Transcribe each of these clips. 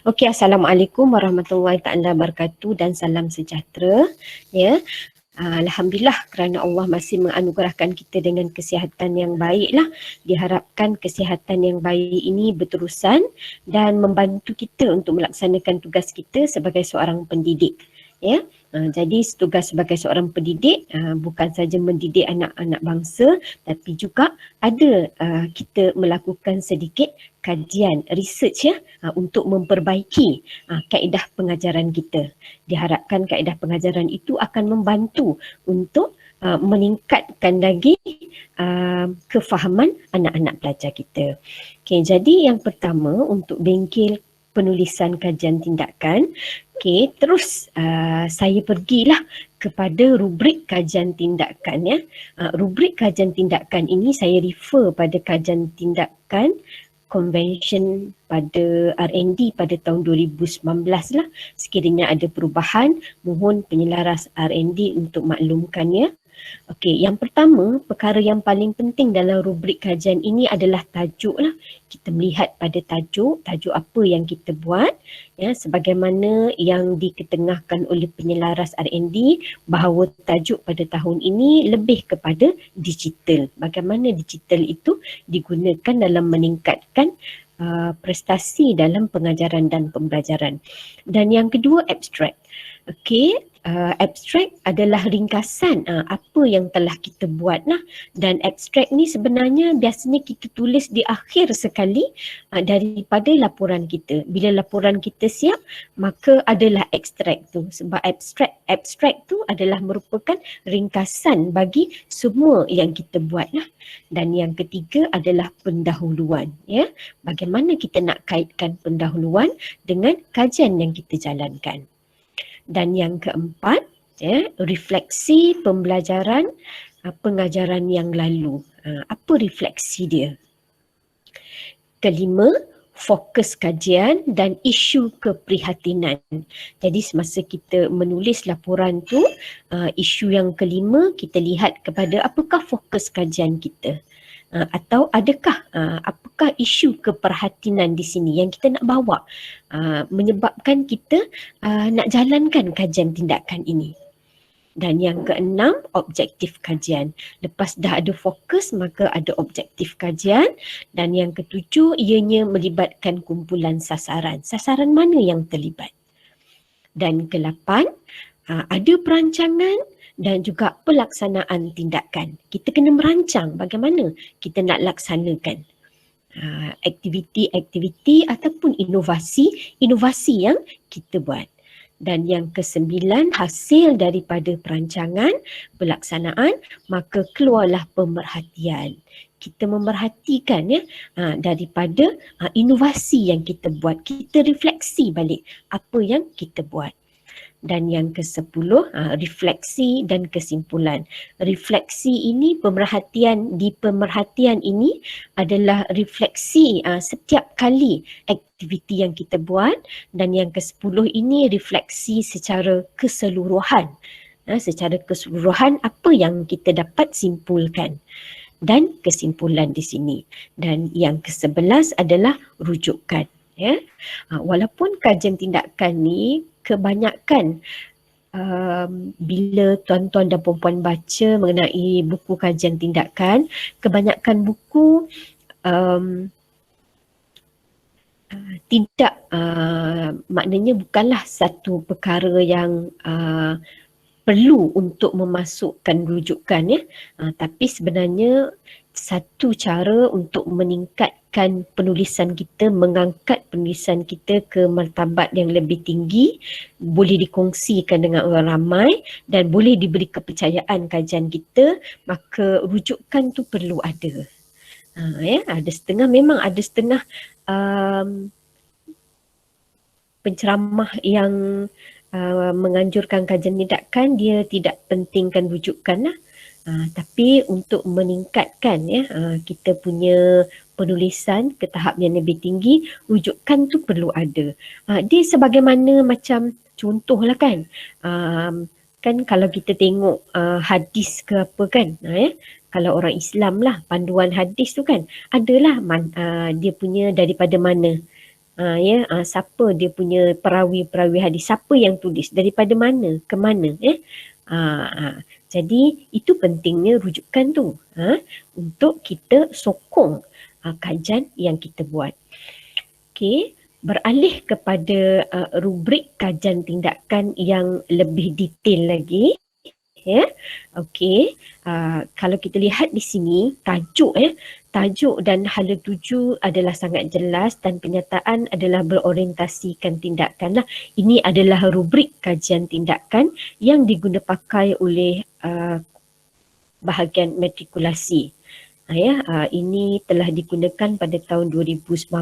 Okey, Assalamualaikum warahmatullahi taala wabarakatuh dan salam sejahtera. Ya. Alhamdulillah kerana Allah masih menganugerahkan kita dengan kesihatan yang baiklah. Diharapkan kesihatan yang baik ini berterusan dan membantu kita untuk melaksanakan tugas kita sebagai seorang pendidik. Ya. Jadi tugas sebagai seorang pendidik bukan saja mendidik anak-anak bangsa, tapi juga ada kita melakukan sedikit kajian, research untuk memperbaiki kaedah pengajaran kita. Diharapkan kaedah pengajaran itu akan membantu untuk meningkatkan lagi kefahaman anak-anak pelajar kita. Okay, jadi yang pertama untuk bengkel penulisan kajian tindakan, terus saya pergilah kepada rubrik kajian tindakan ya. Rubrik kajian tindakan ini saya refer pada kajian tindakan convention pada R&D pada tahun 2019 lah. Sekiranya ada perubahan, mohon penyelaras R&D untuk maklumkannya. Okey, yang pertama, perkara yang paling penting dalam rubrik kajian ini adalah tajuk lah. Kita melihat pada tajuk apa yang kita buat, ya, sebagaimana yang diketengahkan oleh penyelaras R&D bahawa tajuk pada tahun ini lebih kepada digital. Bagaimana digital itu digunakan dalam meningkatkan prestasi dalam pengajaran dan pembelajaran. Dan yang kedua, abstrak. Okey, abstrak adalah ringkasan apa yang telah kita buat lah. Dan abstrak ni sebenarnya biasanya kita tulis di akhir sekali daripada laporan kita. Bila laporan kita siap, maka adalah ekstrak tu. Sebab abstrak tu adalah merupakan ringkasan bagi semua yang kita buat lah. Dan yang ketiga adalah pendahuluan. Ya, bagaimana kita nak kaitkan pendahuluan dengan kajian yang kita jalankan. Dan yang keempat, ya, refleksi pembelajaran pengajaran yang lalu. Apa refleksi dia? Kelima, fokus kajian dan isu keprihatinan. Jadi semasa kita menulis laporan tu, isu yang kelima kita lihat kepada apakah fokus kajian kita. Atau adakah apakah isu keperhatian di sini yang kita nak bawa menyebabkan kita nak jalankan kajian tindakan ini. Dan yang keenam, objektif kajian. Lepas dah ada fokus, maka ada objektif kajian. Dan yang ketujuh, ianya melibatkan kumpulan sasaran. Sasaran mana yang terlibat? Dan kelapan, ada perancangan dan juga pelaksanaan tindakan. Kita kena merancang bagaimana kita nak laksanakan aktiviti-aktiviti ataupun inovasi yang kita buat. Dan yang kesembilan, hasil daripada perancangan, pelaksanaan, maka keluarlah pemerhatian. Kita memerhatikan ya daripada inovasi yang kita buat. Kita refleksi balik apa yang kita buat. Dan yang ke-10, refleksi dan kesimpulan. Refleksi ini, pemerhatian ini adalah refleksi setiap kali aktiviti yang kita buat. Dan yang ke-10 ini refleksi secara keseluruhan. Secara keseluruhan apa yang kita dapat simpulkan. Dan kesimpulan di sini. Dan yang ke-11 adalah rujukan. Ya. Walaupun kajian tindakan ni kebanyakan bila tuan-tuan dan puan-puan baca mengenai buku kajian tindakan, kebanyakan buku tidak maknanya bukanlah satu perkara yang perlu untuk memasukkan rujukan ya, tapi sebenarnya satu cara untuk meningkatkan penulisan kita, mengangkat penulisan kita ke martabat yang lebih tinggi, boleh dikongsikan dengan orang ramai dan boleh diberi kepercayaan kajian kita, maka rujukan tu perlu ada. Ya, ada setengah, memang ada setengah penceramah yang menganjurkan kajian tindakan, dia tidak pentingkan rujukan lah. Tapi untuk meningkatkan ya kita punya penulisan ke tahap yang lebih tinggi, rujukan tu perlu ada. Dia sebagaimana macam contohlah kan, kan kalau kita tengok hadis ke apa kan, kalau orang Islam lah panduan hadis tu kan, adalah dia punya daripada mana siapa dia punya perawi-perawi hadis, siapa yang tulis, daripada mana ke mana. Jadi itu pentingnya rujukan tu untuk kita sokong kajian yang kita buat. Okey, beralih kepada rubrik kajian tindakan yang lebih detail lagi. Ya, okey. Kalau kita lihat di sini tajuk dan hala tuju adalah sangat jelas dan penyataan adalah berorientasikan tindakan lah. Ini adalah rubrik kajian tindakan yang diguna pakai oleh bahagian matrikulasi. Ini telah digunakan pada tahun 2019.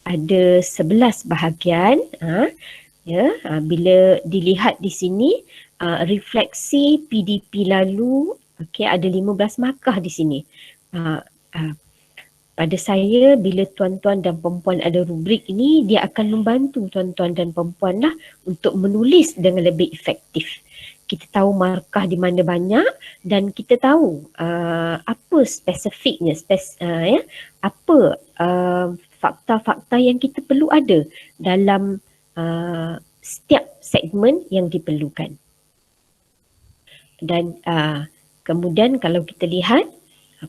Ada 11 bahagian. Bila dilihat di sini, refleksi PDP lalu, ada 15 markah di sini. Pada saya, bila tuan-tuan dan perempuan ada rubrik ini, dia akan membantu tuan-tuan dan perempuan lah untuk menulis dengan lebih efektif. Kita tahu markah di mana banyak dan kita tahu apa spesifiknya, apa fakta-fakta yang kita perlu ada dalam setiap segmen yang diperlukan. Dan kemudian kalau kita lihat,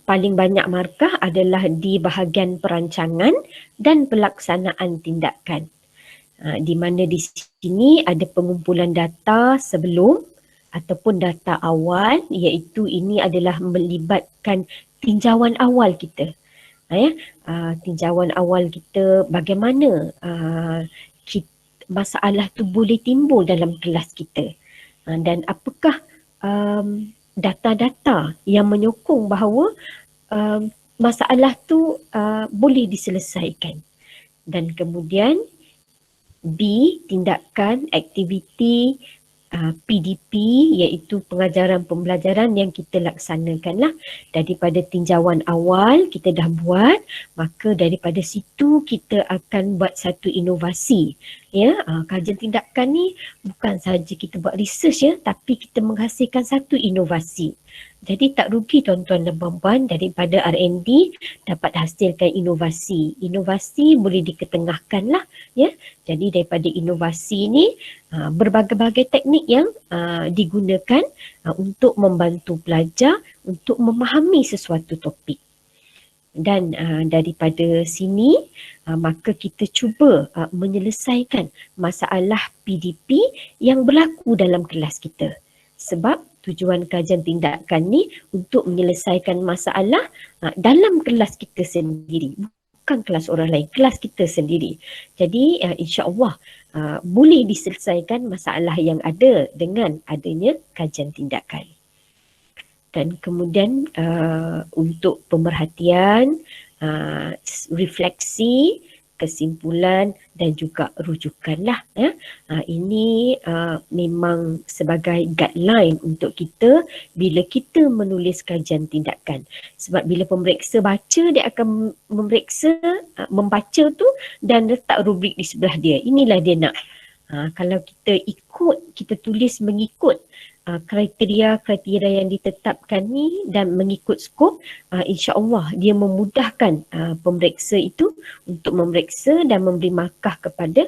paling banyak markah adalah di bahagian perancangan dan pelaksanaan tindakan. Di mana di sini ada pengumpulan data sebelum ataupun data awal, iaitu ini adalah melibatkan tinjauan awal kita. Tinjauan awal kita bagaimana masalah tu boleh timbul dalam kelas kita. Dan apakah data-data yang menyokong bahawa masalah tu boleh diselesaikan. Dan kemudian B, tindakan, aktiviti PDP, iaitu pengajaran pembelajaran yang kita laksanakan lah. Daripada tinjauan awal kita dah buat, maka daripada situ kita akan buat satu inovasi. Kajian tindakan ni bukan sahaja kita buat research tapi kita menghasilkan satu inovasi. Jadi tak rugi tuan-tuan dan puan-puan, daripada R&D dapat hasilkan inovasi. Inovasi boleh diketengahkan lah. Jadi daripada inovasi ni berbagai-bagai teknik yang digunakan untuk membantu pelajar untuk memahami sesuatu topik. Dan daripada sini maka kita cuba menyelesaikan masalah PDP yang berlaku dalam kelas kita. Sebab tujuan kajian tindakan ni untuk menyelesaikan masalah dalam kelas kita sendiri. Bukan kelas orang lain, kelas kita sendiri. Jadi insya-Allah boleh diselesaikan masalah yang ada dengan adanya kajian tindakan. Dan kemudian untuk pemerhatian, refleksi, kesimpulan dan juga rujukan lah. Ini memang sebagai guideline untuk kita bila kita menulis kajian tindakan. Sebab bila pemeriksa baca, dia akan membaca tu dan letak rubrik di sebelah dia. Inilah dia nak. Kalau kita tulis mengikut kriteria yang ditetapkan ni dan mengikut skop, insya-Allah dia memudahkan pemeriksa itu untuk memeriksa dan memberi markah kepada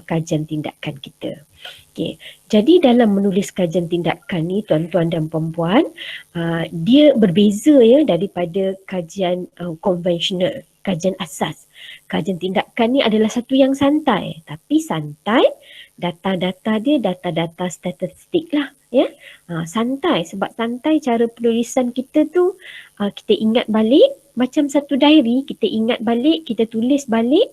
kajian tindakan kita. Okey. Jadi dalam menulis kajian tindakan ni tuan-tuan dan puan-puan, dia berbeza daripada kajian konvensional, kajian asas. Kajian tindakan ni adalah satu yang santai, tapi santai data-data dia data-data statistik lah. Santai, sebab santai cara penulisan kita tu kita ingat balik macam satu diary, kita ingat balik, kita tulis balik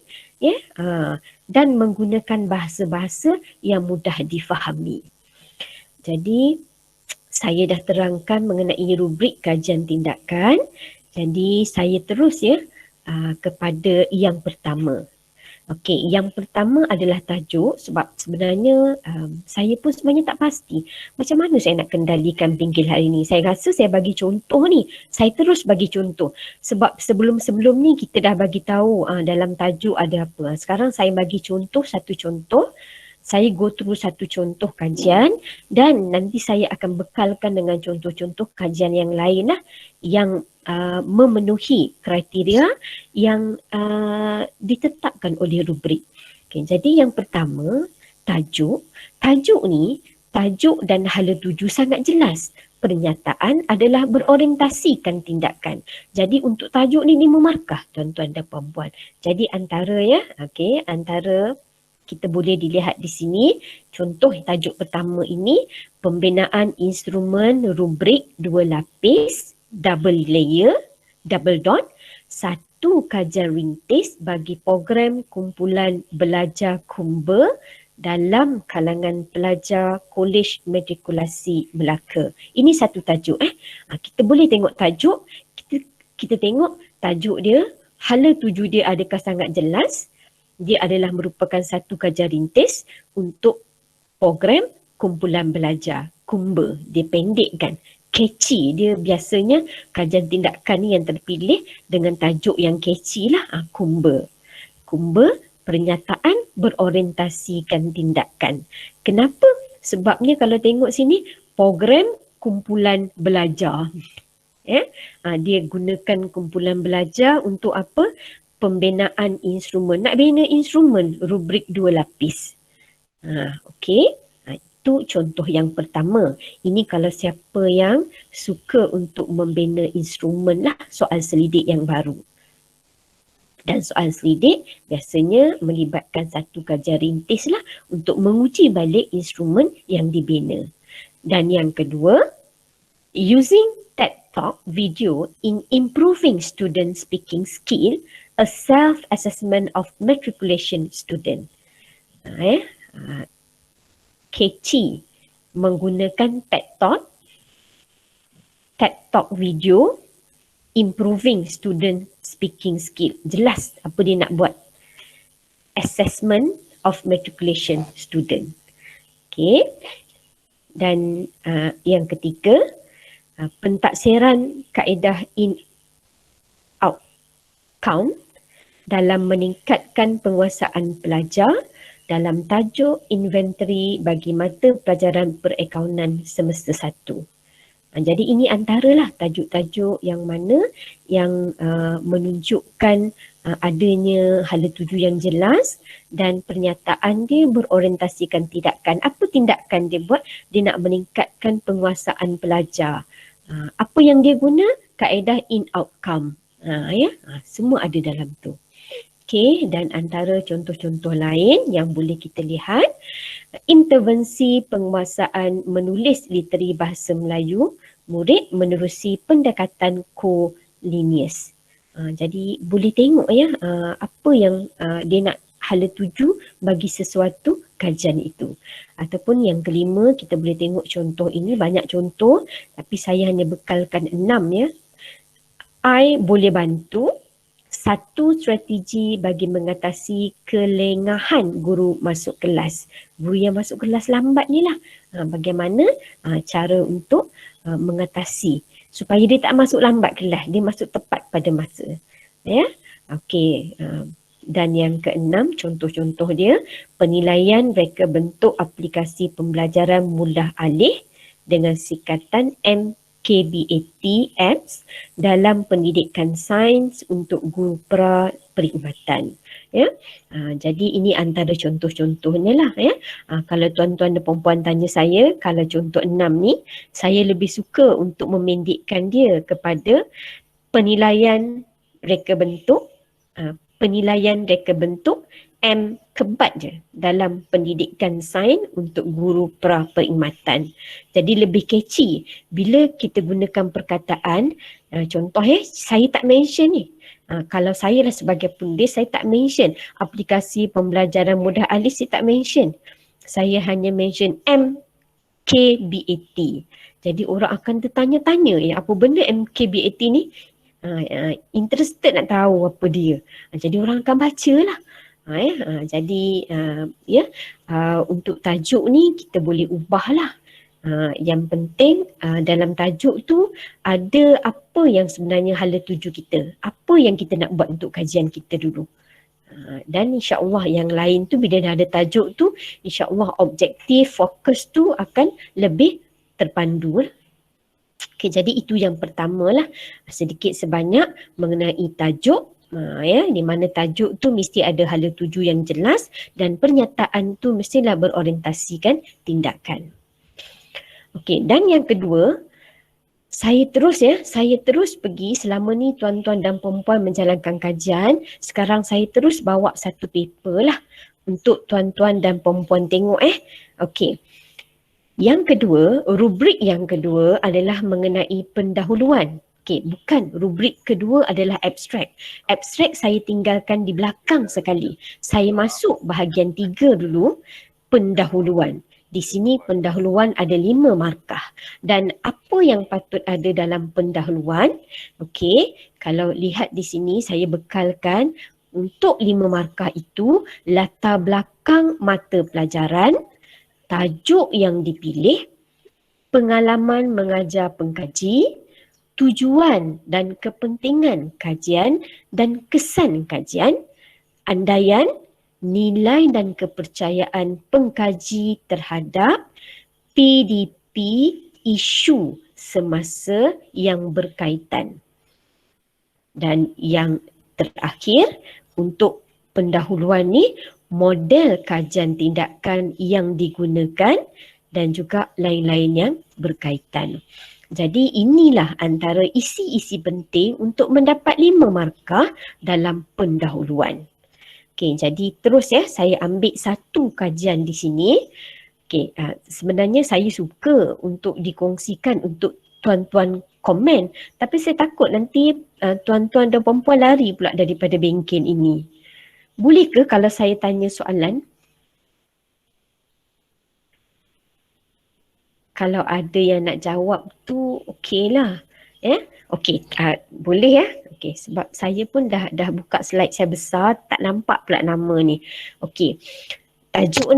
dan menggunakan bahasa-bahasa yang mudah difahami. Jadi saya dah terangkan mengenai rubrik kajian tindakan. Jadi saya terus kepada yang pertama. Okey, yang pertama adalah tajuk, sebab sebenarnya saya pun sebenarnya tak pasti macam mana saya nak kendalikan pinggil hari ni. Saya rasa saya bagi contoh ni, saya terus bagi contoh. Sebab sebelum-sebelum ni kita dah bagi tahu dalam tajuk ada apa. Sekarang saya bagi contoh, satu contoh. Saya go through satu contoh kajian dan nanti saya akan bekalkan dengan contoh-contoh kajian yang lain lah yang memenuhi kriteria yang ditetapkan oleh rubrik. Okay, jadi yang pertama, tajuk. Tajuk ni, tajuk dan hala tuju sangat jelas. Pernyataan adalah berorientasikan tindakan. Jadi untuk tajuk ni 5 markah tuan-tuan dan puan-puan. Jadi antara antara kita boleh dilihat di sini contoh tajuk pertama ini, pembinaan instrumen rubrik 2 lapis, double layer, double dot, satu kajian rintis bagi program kumpulan belajar Kumba dalam kalangan pelajar Kolej Matrikulasi Melaka. Ini satu tajuk. Kita boleh tengok tajuk, kita tengok tajuk dia, hala tuju dia adakah sangat jelas. Dia adalah merupakan satu kajian rintis untuk program kumpulan belajar Kumba. Dia pendek kan, catchy. Dia biasanya kajian tindakan ni yang terpilih dengan tajuk yang catchy lah, Kumba. Kumba, pernyataan berorientasikan tindakan. Kenapa? Sebabnya kalau tengok sini, program kumpulan belajar. Dia gunakan kumpulan belajar untuk apa? Pembinaan instrumen. Nak bina instrumen rubrik 2 lapis. Okey. Itu contoh yang pertama. Ini kalau siapa yang suka untuk membina instrumen lah, soal selidik yang baru. Dan soal selidik biasanya melibatkan satu kajian rintis lah untuk menguji balik instrumen yang dibina. Dan yang kedua, using TED Talk video in improving student speaking skill, a self-assessment of matriculation student. KT menggunakan TED Talk video improving student speaking skill. Jelas apa dia nak buat. Assessment of matriculation student. Okay. Dan yang ketiga, pentaksiran kaedah in-out count dalam meningkatkan penguasaan pelajar dalam tajuk inventory bagi mata pelajaran perakaunan semester 1. Jadi ini antaralah tajuk-tajuk yang mana yang menunjukkan adanya hala tuju yang jelas dan pernyataan dia berorientasikan tindakan. Apa tindakan dia buat? Dia nak meningkatkan penguasaan pelajar. Apa yang dia guna? Kaedah in-outcome. Semua ada dalam tu. Okey, dan antara contoh-contoh lain yang boleh kita lihat, intervensi penguasaan menulis literi bahasa Melayu, murid menerusi pendekatan co-lineage. Jadi boleh tengok apa yang dia nak hala tuju bagi sesuatu kajian itu. Ataupun yang kelima, kita boleh tengok contoh ini, banyak contoh tapi saya hanya bekalkan 6 ya. I boleh bantu. Satu strategi bagi mengatasi kelengahan guru masuk kelas. Guru yang masuk kelas lambat ni lah. Bagaimana cara untuk mengatasi supaya dia tak masuk lambat kelas, dia masuk tepat pada masa. Ya, okey. Dan yang keenam, contoh-contoh dia, penilaian reka bentuk aplikasi pembelajaran mudah alih dengan sikatan MKBAT apps dalam pendidikan sains untuk guru pra perkhidmatan. Ya, jadi ini antara contoh-contohnya lah. Ya, kalau tuan-tuan dan puan-puan tanya saya, kalau contoh 6 ni, saya lebih suka untuk memendekkan dia kepada penilaian reka bentuk, M kebat je dalam pendidikan sains untuk guru pra perkhidmatan. Jadi lebih catchy bila kita gunakan perkataan, contoh saya tak mention ni. Kalau saya lah sebagai penulis, saya tak mention aplikasi pembelajaran mudah alih, saya tak mention. Saya hanya mention MKBAT. Jadi orang akan tertanya-tanya, apa benda MKBAT ni? Interested nak tahu apa dia. Jadi orang akan baca lah. Jadi untuk tajuk ni kita boleh ubah lah. Yang penting dalam tajuk tu ada apa yang sebenarnya hala tuju kita. Apa yang kita nak buat untuk kajian kita dulu. Dan insya-Allah yang lain tu bila dah ada tajuk tu, insya-Allah objektif, fokus tu akan lebih terpandu. Okay, jadi itu yang pertama lah, sedikit sebanyak mengenai tajuk. Di mana tajuk tu mesti ada hala tuju yang jelas dan pernyataan tu mestilah berorientasikan tindakan. Okey, dan yang kedua, saya terus pergi selama ni tuan-tuan dan puan-puan menjalankan kajian. Sekarang saya terus bawa satu paper lah untuk tuan-tuan dan puan-puan tengok. Okey. Yang kedua, rubrik yang kedua adalah mengenai pendahuluan. Okey, bukan, rubrik kedua adalah abstrak. Abstrak saya tinggalkan di belakang sekali. Saya masuk bahagian 3 dulu, pendahuluan. Di sini pendahuluan ada 5 markah. Dan apa yang patut ada dalam pendahuluan? Okey, kalau lihat di sini saya bekalkan untuk 5 markah itu latar belakang mata pelajaran, tajuk yang dipilih, pengalaman mengajar pengkaji, tujuan dan kepentingan kajian dan kesan kajian, andaian, nilai dan kepercayaan pengkaji terhadap PDP isu semasa yang berkaitan. Dan yang terakhir, untuk pendahuluan ni, model kajian tindakan yang digunakan dan juga lain-lain yang berkaitan. Jadi inilah antara isi-isi penting untuk mendapat 5 markah dalam pendahuluan. Okey, jadi terus saya ambil satu kajian di sini. Okey, sebenarnya saya suka untuk dikongsikan untuk tuan-tuan komen, tapi saya takut nanti tuan-tuan dan puan-puan lari pula daripada bengkel ini. Boleh ke kalau saya tanya soalan? Kalau ada yang nak jawab tu okeylah. Okey, boleh Okey, sebab saya pun dah buka slide saya besar, tak nampak pula nama ni. Okey. Tajuk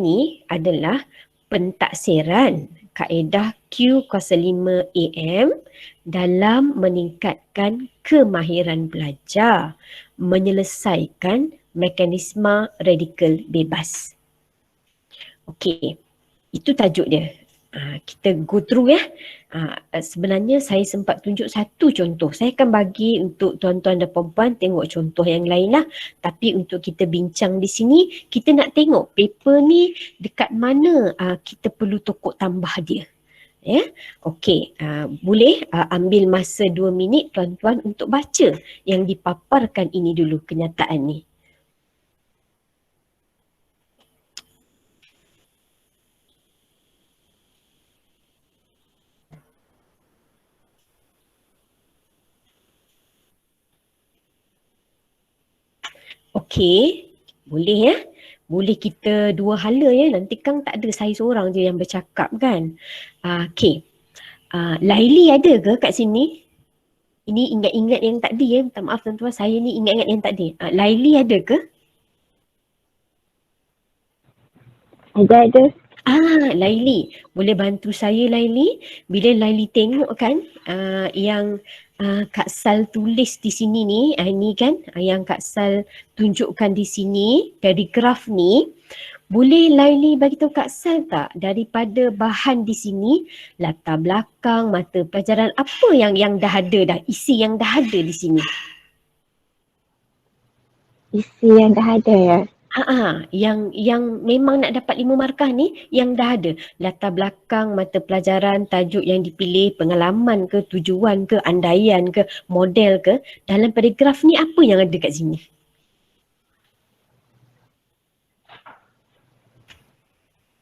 ni adalah pentaksiran kaedah Q05 AM dalam meningkatkan kemahiran belajar, menyelesaikan mekanisme radikal bebas. Okey, itu tajuk dia. Kita go through sebenarnya saya sempat tunjuk satu contoh. Saya akan bagi untuk tuan-tuan dan puan-puan tengok contoh yang lain lah. Tapi untuk kita bincang di sini, kita nak tengok paper ni dekat mana kita perlu tokok tambah dia. Okey, boleh ambil masa 2 minit tuan-tuan untuk baca yang dipaparkan ini dulu, kenyataan ni. Okey, boleh Boleh kita dua hala nanti kan tak ada saya seorang je yang bercakap kan. Okey, Laili ada ke kat sini? Ini ingat-ingat yang tadi minta maaf tuan-tuan, saya ni ingat-ingat yang tadi. Laili ada ke? Ada. Laili, boleh bantu saya Laili? Bila Laili tengok kan yang Kak Sal tulis di sini ni, ini kan yang Kak Sal tunjukkan di sini, paragraf ni, boleh Laili bagi tahu Kak Sal tak daripada bahan di sini, latar belakang, mata pelajaran, apa yang dah ada dah, isi yang dah ada di sini? Isi yang dah ada yang memang nak dapat 5 markah ni yang dah ada. Latar belakang, mata pelajaran, tajuk yang dipilih, pengalaman ke, tujuan ke, andaian ke, model ke. Dalam paragraf ni apa yang ada kat sini?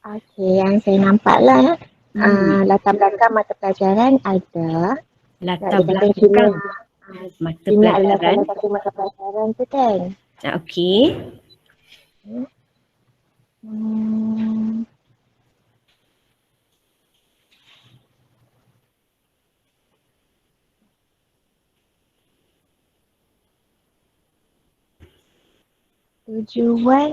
Okey, yang saya nampak lah latar belakang mata pelajaran ada. Latar belakang mata pelajaran. Mata pelajaran tu kan. Okey. Tujuan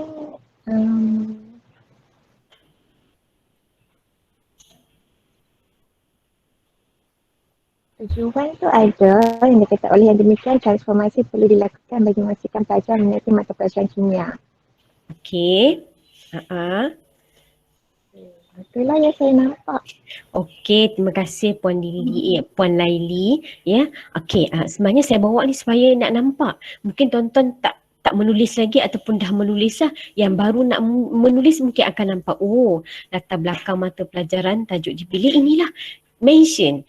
Tujuan tu ada yang dikatakan oleh yang demikian transformasi perlu dilakukan bagi memastikan pelajar menyertai mata pelajaran kimia. Okey. Ha. Itulah yang saya nampak. Okey, terima kasih Puan Laili ya. Okey, sebenarnya saya bawa ni supaya nak nampak. Mungkin tuan-tuan tak menulis lagi ataupun dah menulis lah. Yang baru nak menulis mungkin akan nampak, oh, latar belakang mata pelajaran tajuk dipilih inilah. Mention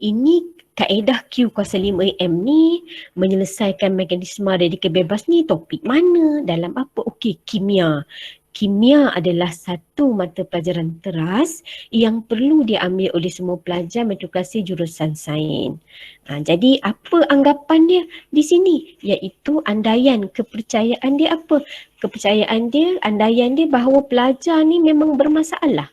ini kaedah Q kuasa 5am ni menyelesaikan mekanisme radikal bebas ni topik mana, dalam apa? Okey, kimia. Kimia adalah satu mata pelajaran teras yang perlu diambil oleh semua pelajar matrikulasi jurusan sains. Jadi apa anggapan dia di sini? Iaitu andaian kepercayaan dia apa? Kepercayaan dia, andaian dia bahawa pelajar ni memang bermasalah.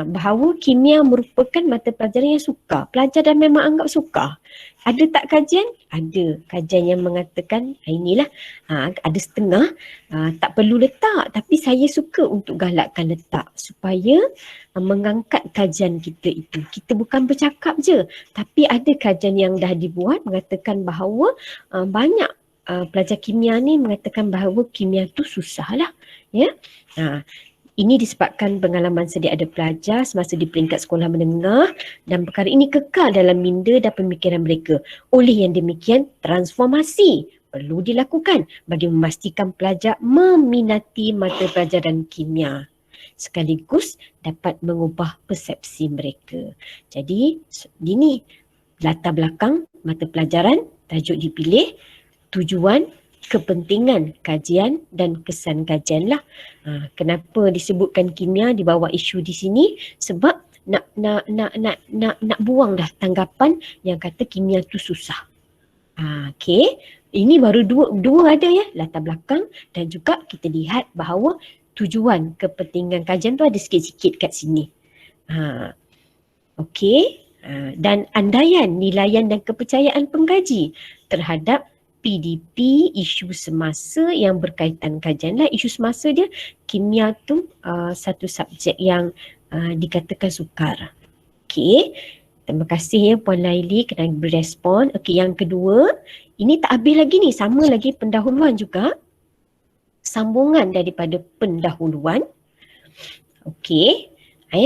Bahawa kimia merupakan mata pelajaran yang sukar. Pelajar dah memang anggap sukar. Ada tak kajian? Ada kajian yang mengatakan inilah ada setengah tak perlu letak, tapi saya suka untuk galakkan letak supaya mengangkat kajian kita itu. Kita bukan bercakap je, tapi ada kajian yang dah dibuat mengatakan bahawa banyak pelajar kimia ni mengatakan bahawa kimia tu susah lah. Ya. Ini disebabkan pengalaman sedia ada pelajar semasa di peringkat sekolah menengah dan perkara ini kekal dalam minda dan pemikiran mereka. Oleh yang demikian, transformasi perlu dilakukan bagi memastikan pelajar meminati mata pelajaran kimia sekaligus dapat mengubah persepsi mereka. Jadi, ini latar belakang mata pelajaran, tajuk dipilih, tujuan, kepentingan kajian dan kesan kajian lah. Kenapa disebutkan kimia di bawah isu di sini? Sebab nak buang dah tanggapan yang kata kimia tu susah. Okey, ini baru dua ada ya, latar belakang dan juga kita lihat bahawa tujuan kepentingan kajian tu ada sikit-sikit kat sini. Okey, dan andaian, nilaian dan kepercayaan pengkaji terhadap PDP isu semasa yang berkaitan kajian lah. Isu semasa dia, kimia tu satu subjek yang dikatakan sukar. Okey, terima kasih ya Puan Laili kerana berespon. Okey, yang kedua, ini tak habis lagi ni, sama lagi pendahuluan juga. Sambungan daripada pendahuluan. Okey,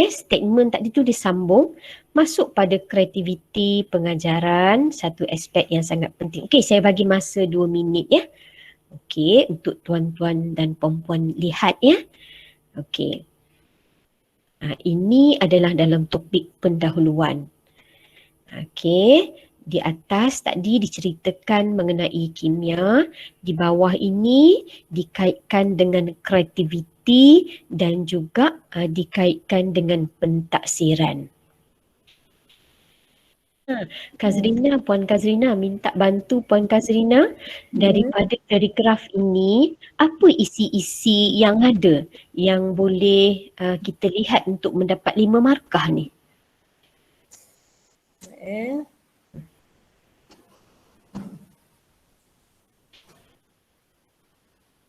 statement tadi tu disambung masuk pada kreativiti pengajaran, satu aspek yang sangat penting. Okey, saya bagi masa 2 minit ya. Okey, untuk tuan-tuan dan puan-puan lihat ya. Okey. Ini adalah dalam topik pendahuluan. Okey, di atas tadi diceritakan mengenai kimia, di bawah ini dikaitkan dengan kreativiti dan juga dikaitkan dengan pentaksiran. Kazrina, Puan Kazrina, minta bantu Puan Kazrina dari graf ini, apa isi-isi yang ada yang boleh kita lihat untuk mendapat 5 markah ni?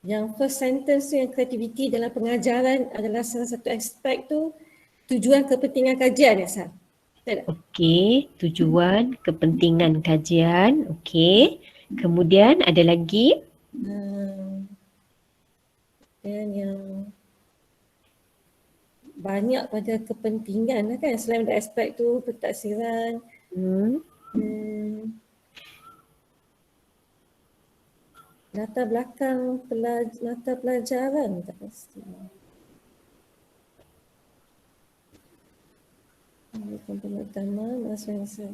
Yang first sentence tu, yang kreativiti dalam pengajaran adalah salah satu aspek tu, tujuan kepentingan kajian ya Sar. Okey, tujuan kepentingan kajian. Okey. Kemudian ada lagi? Dan yang banyak pada kepentingan lah kan, selain dari aspek tu, pentaksiran. Latar belakang mata pelajaran tak pasti. Komponen utama, masa-masa.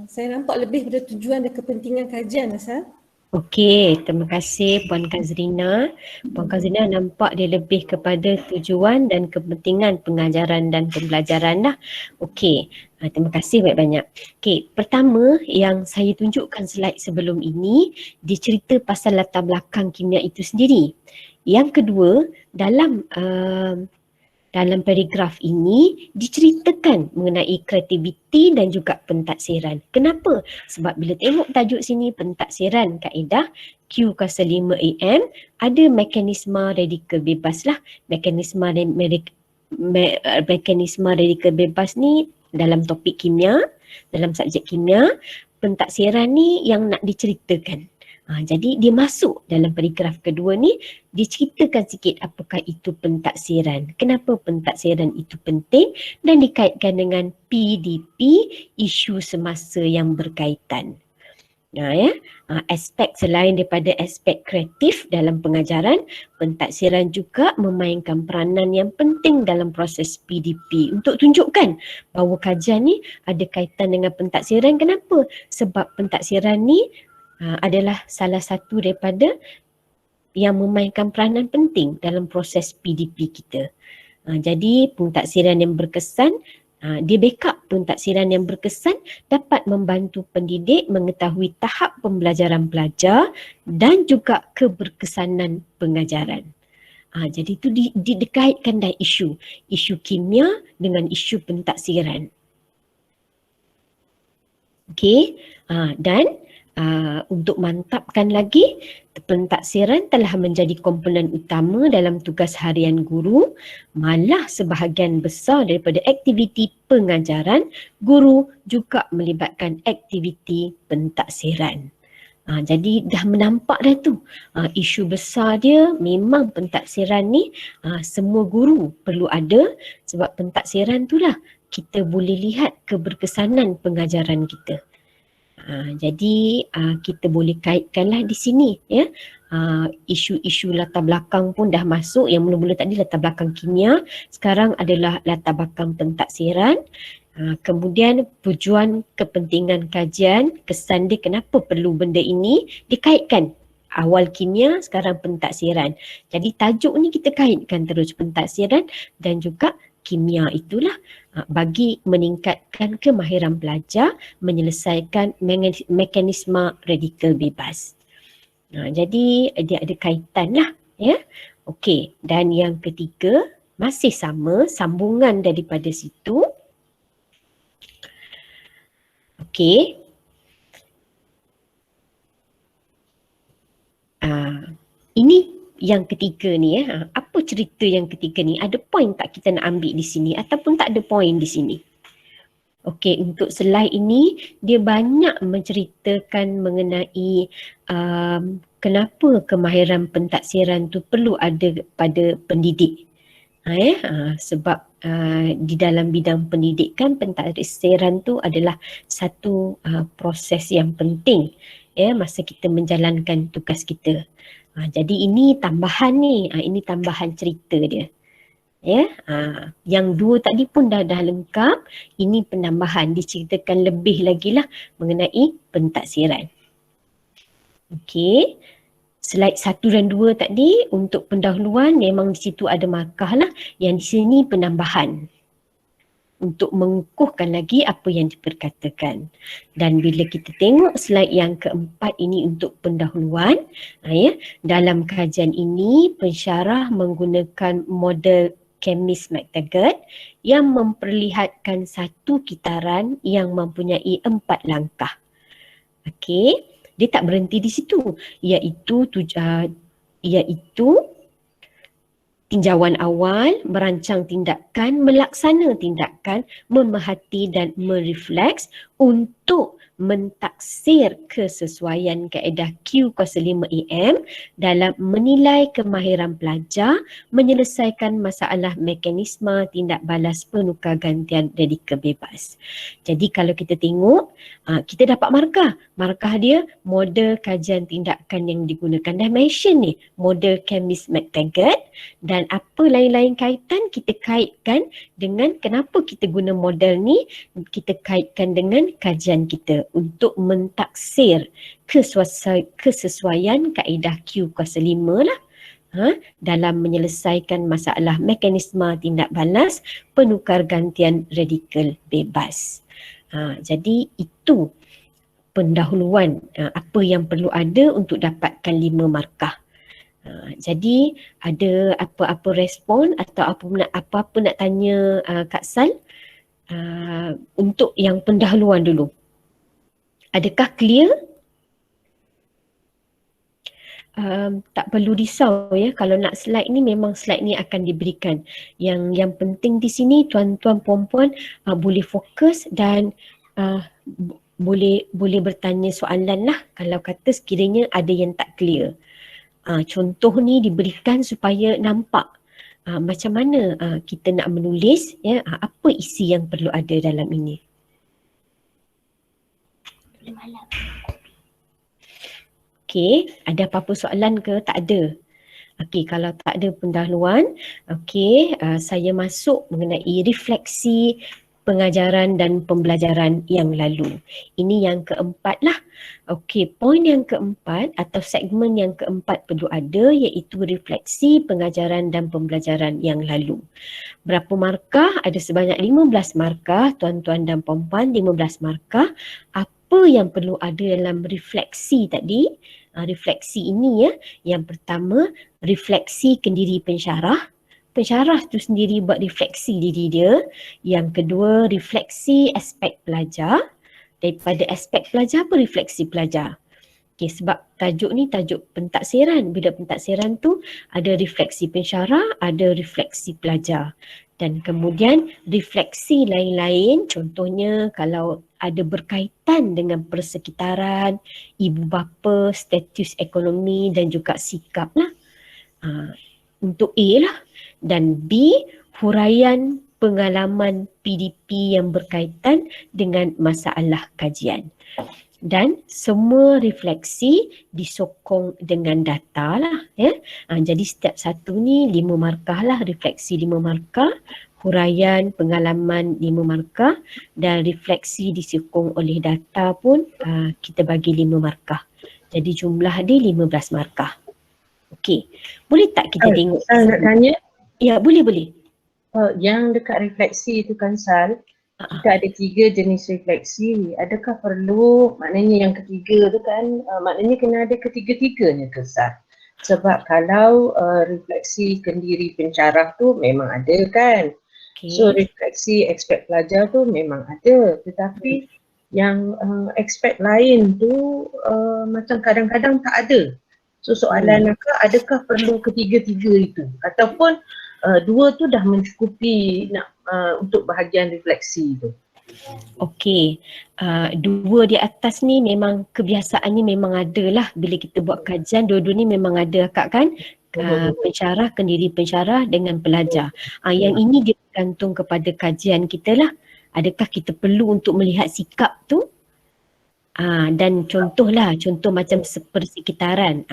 Saya nampak lebih pada tujuan dan kepentingan kajian, Asal. Okey, terima kasih Puan Kazrina. Puan Kazrina nampak dia lebih kepada tujuan dan kepentingan pengajaran dan pembelajaran lah. Okey, terima kasih banyak-banyak. Okey, pertama yang saya tunjukkan slide sebelum ini, dia cerita pasal latar belakang kimia itu sendiri. Yang kedua, dalam dalam paragraf ini diceritakan mengenai kreativiti dan juga pentaksiran. Kenapa? Sebab bila tengok tajuk sini pentaksiran kaedah Q kuasa 5 AM, ada mekanisme radikal bebas lah. Mekanisme radikal bebas ni dalam topik kimia, dalam subjek kimia, pentaksiran ni yang nak diceritakan. Jadi dia masuk dalam paragraf kedua ni, diceritakan sikit apakah itu pentaksiran, kenapa pentaksiran itu penting dan dikaitkan dengan PDP, isu semasa yang berkaitan. Aspek selain daripada aspek kreatif dalam pengajaran, pentaksiran juga memainkan peranan yang penting dalam proses PDP untuk tunjukkan bahawa kajian ni ada kaitan dengan pentaksiran. Kenapa? Sebab pentaksiran ni adalah salah satu daripada yang memainkan peranan penting dalam proses PDP kita. Jadi pentaksiran yang berkesan, dia backup pentaksiran yang berkesan dapat membantu pendidik mengetahui tahap pembelajaran pelajar dan juga keberkesanan pengajaran. Jadi itu dikaitkan dengan isu kimia dengan isu pentaksiran. Okey, dan untuk mantapkan lagi, pentaksiran telah menjadi komponen utama dalam tugas harian guru. Malah sebahagian besar daripada aktiviti pengajaran, guru juga melibatkan aktiviti pentaksiran. Jadi dah menampak dah tu, isu besar dia memang pentaksiran ni semua guru perlu ada, sebab pentaksiran tu lah kita boleh lihat keberkesanan pengajaran kita. Jadi kita boleh kaitkanlah di sini ya. Isu-isu latar belakang pun dah masuk. Yang mula-mula tadi latar belakang kimia, sekarang adalah latar belakang pentaksiran. Kemudian tujuan kepentingan kajian, kesan dia kenapa perlu benda ini, dikaitkan. Awal kimia, sekarang pentaksiran. Jadi tajuk ni kita kaitkan terus pentaksiran dan juga kimia itulah bagi meningkatkan kemahiran pelajar menyelesaikan mekanisme radikal bebas. Jadi dia ada kaitan lah ya. Okey, dan yang ketiga masih sama, sambungan daripada situ. Okey. Ini yang ketiga ni apa cerita yang ketiga ni? Ada poin tak kita nak ambil di sini ataupun tak ada poin di sini? Okey, untuk slide ini dia banyak menceritakan mengenai kenapa kemahiran pentaksiran tu perlu ada pada pendidik. Sebab di dalam bidang pendidikan pentaksiran tu adalah satu proses yang penting masa kita menjalankan tugas kita. Jadi ini tambahan ni, ini tambahan cerita dia. Yang dua tadi pun dah lengkap, ini penambahan, diceritakan lebih lagi lah mengenai pentaksiran. Okey, slide 1 dan 2 tadi untuk pendahuluan memang di situ ada markah lah, yang di sini penambahan untuk mengukuhkan lagi apa yang diperkatakan. Dan bila kita tengok slide yang keempat ini untuk pendahuluan, dalam kajian ini pensyarah menggunakan model Chemist McTaggart yang memperlihatkan satu kitaran yang mempunyai 4 langkah. Okey, dia tak berhenti di situ, iaitu tinjauan awal, merancang tindakan, melaksana tindakan, memerhati dan merefleks untuk mentaksir kesesuaian kaedah Q kuasa 5 AM dalam menilai kemahiran pelajar menyelesaikan masalah mekanisme tindak balas penukar gantian radikal bebas. Jadi kalau kita tengok, kita dapat markah. Markah dia model kajian tindakan yang digunakan. Dah mention ni, model Chemist McTaggart, dan apa lain-lain kaitan kita kaitkan dengan kenapa kita guna model ni, kita kaitkan dengan kajian kita untuk mentaksir kesesuaian kaedah Q kuasa 5 lah dalam menyelesaikan masalah mekanisme tindak balas penukar gantian radikal bebas. Jadi itu pendahuluan apa yang perlu ada untuk dapatkan 5 markah. Jadi ada apa-apa respon atau apa-apa nak tanya Kak Sal untuk yang pendahuluan dulu. Adakah clear? Tak perlu risau ya, kalau nak slide ni memang slide ni akan diberikan. Yang penting di sini tuan-tuan puan-puan boleh fokus dan boleh bertanya soalan lah kalau kata sekiranya ada yang tak clear. Contoh ni diberikan supaya nampak macam mana kita nak menulis ya, apa isi yang perlu ada dalam ini. Okey, ada apa-apa soalan ke? Tak ada. Okey, kalau tak ada pendahuluan, okey, saya masuk mengenai refleksi pengajaran dan pembelajaran yang lalu. Ini yang keempat lah. Okey, poin yang keempat atau segmen yang keempat perlu ada iaitu refleksi pengajaran dan pembelajaran yang lalu. Berapa markah? Ada sebanyak 15 markah, tuan-tuan dan puan-puan, 15 markah. Apa yang perlu ada dalam refleksi tadi? Refleksi ini ya, yang pertama refleksi kendiri pensyarah. Pensyarah tu sendiri buat refleksi diri dia. Yang kedua refleksi aspek pelajar. Daripada aspek pelajar apa refleksi pelajar? Okay, sebab tajuk ni tajuk pentaksiran. Bila pentaksiran tu ada refleksi pensyarah, ada refleksi pelajar. Dan kemudian refleksi lain-lain, contohnya kalau ada berkaitan dengan persekitaran, ibu bapa, status ekonomi dan juga sikap lah. Untuk A lah. Dan B, huraian pengalaman PDP yang berkaitan dengan masalah kajian. Dan semua refleksi disokong dengan data lah ya. Jadi setiap satu ni 5 markah lah, refleksi 5 markah, huraian pengalaman 5 markah dan refleksi disokong oleh data pun kita bagi 5 markah. Jadi jumlah dia 15 markah. Okey, boleh tak kita tengok? Saya nak tanya. Ya, boleh. Yang dekat refleksi tu kan Sal, kita ada 3 jenis refleksi. Adakah perlu, maknanya yang ketiga tu kan, maknanya kena ada ketiga-tiganya ke Sal? Sebab kalau refleksi kendiri pensyarah tu memang ada kan. Okay. So refleksi aspek pelajar tu memang ada. Tetapi yang aspek lain tu macam kadang-kadang tak ada. So soalan adakah perlu ketiga-tiga itu? Ataupun 2 tu dah mencukupi untuk bahagian refleksi tu? Okey, 2 di atas ni memang kebiasaannya memang ada lah bila kita buat kajian, dua-dua ni memang ada Kak kan? Pensyarah, kendiri pensyarah dengan pelajar. Yang ini dia bergantung kepada kajian kita lah. Adakah kita perlu untuk melihat sikap tu? Dan contoh macam persekitaran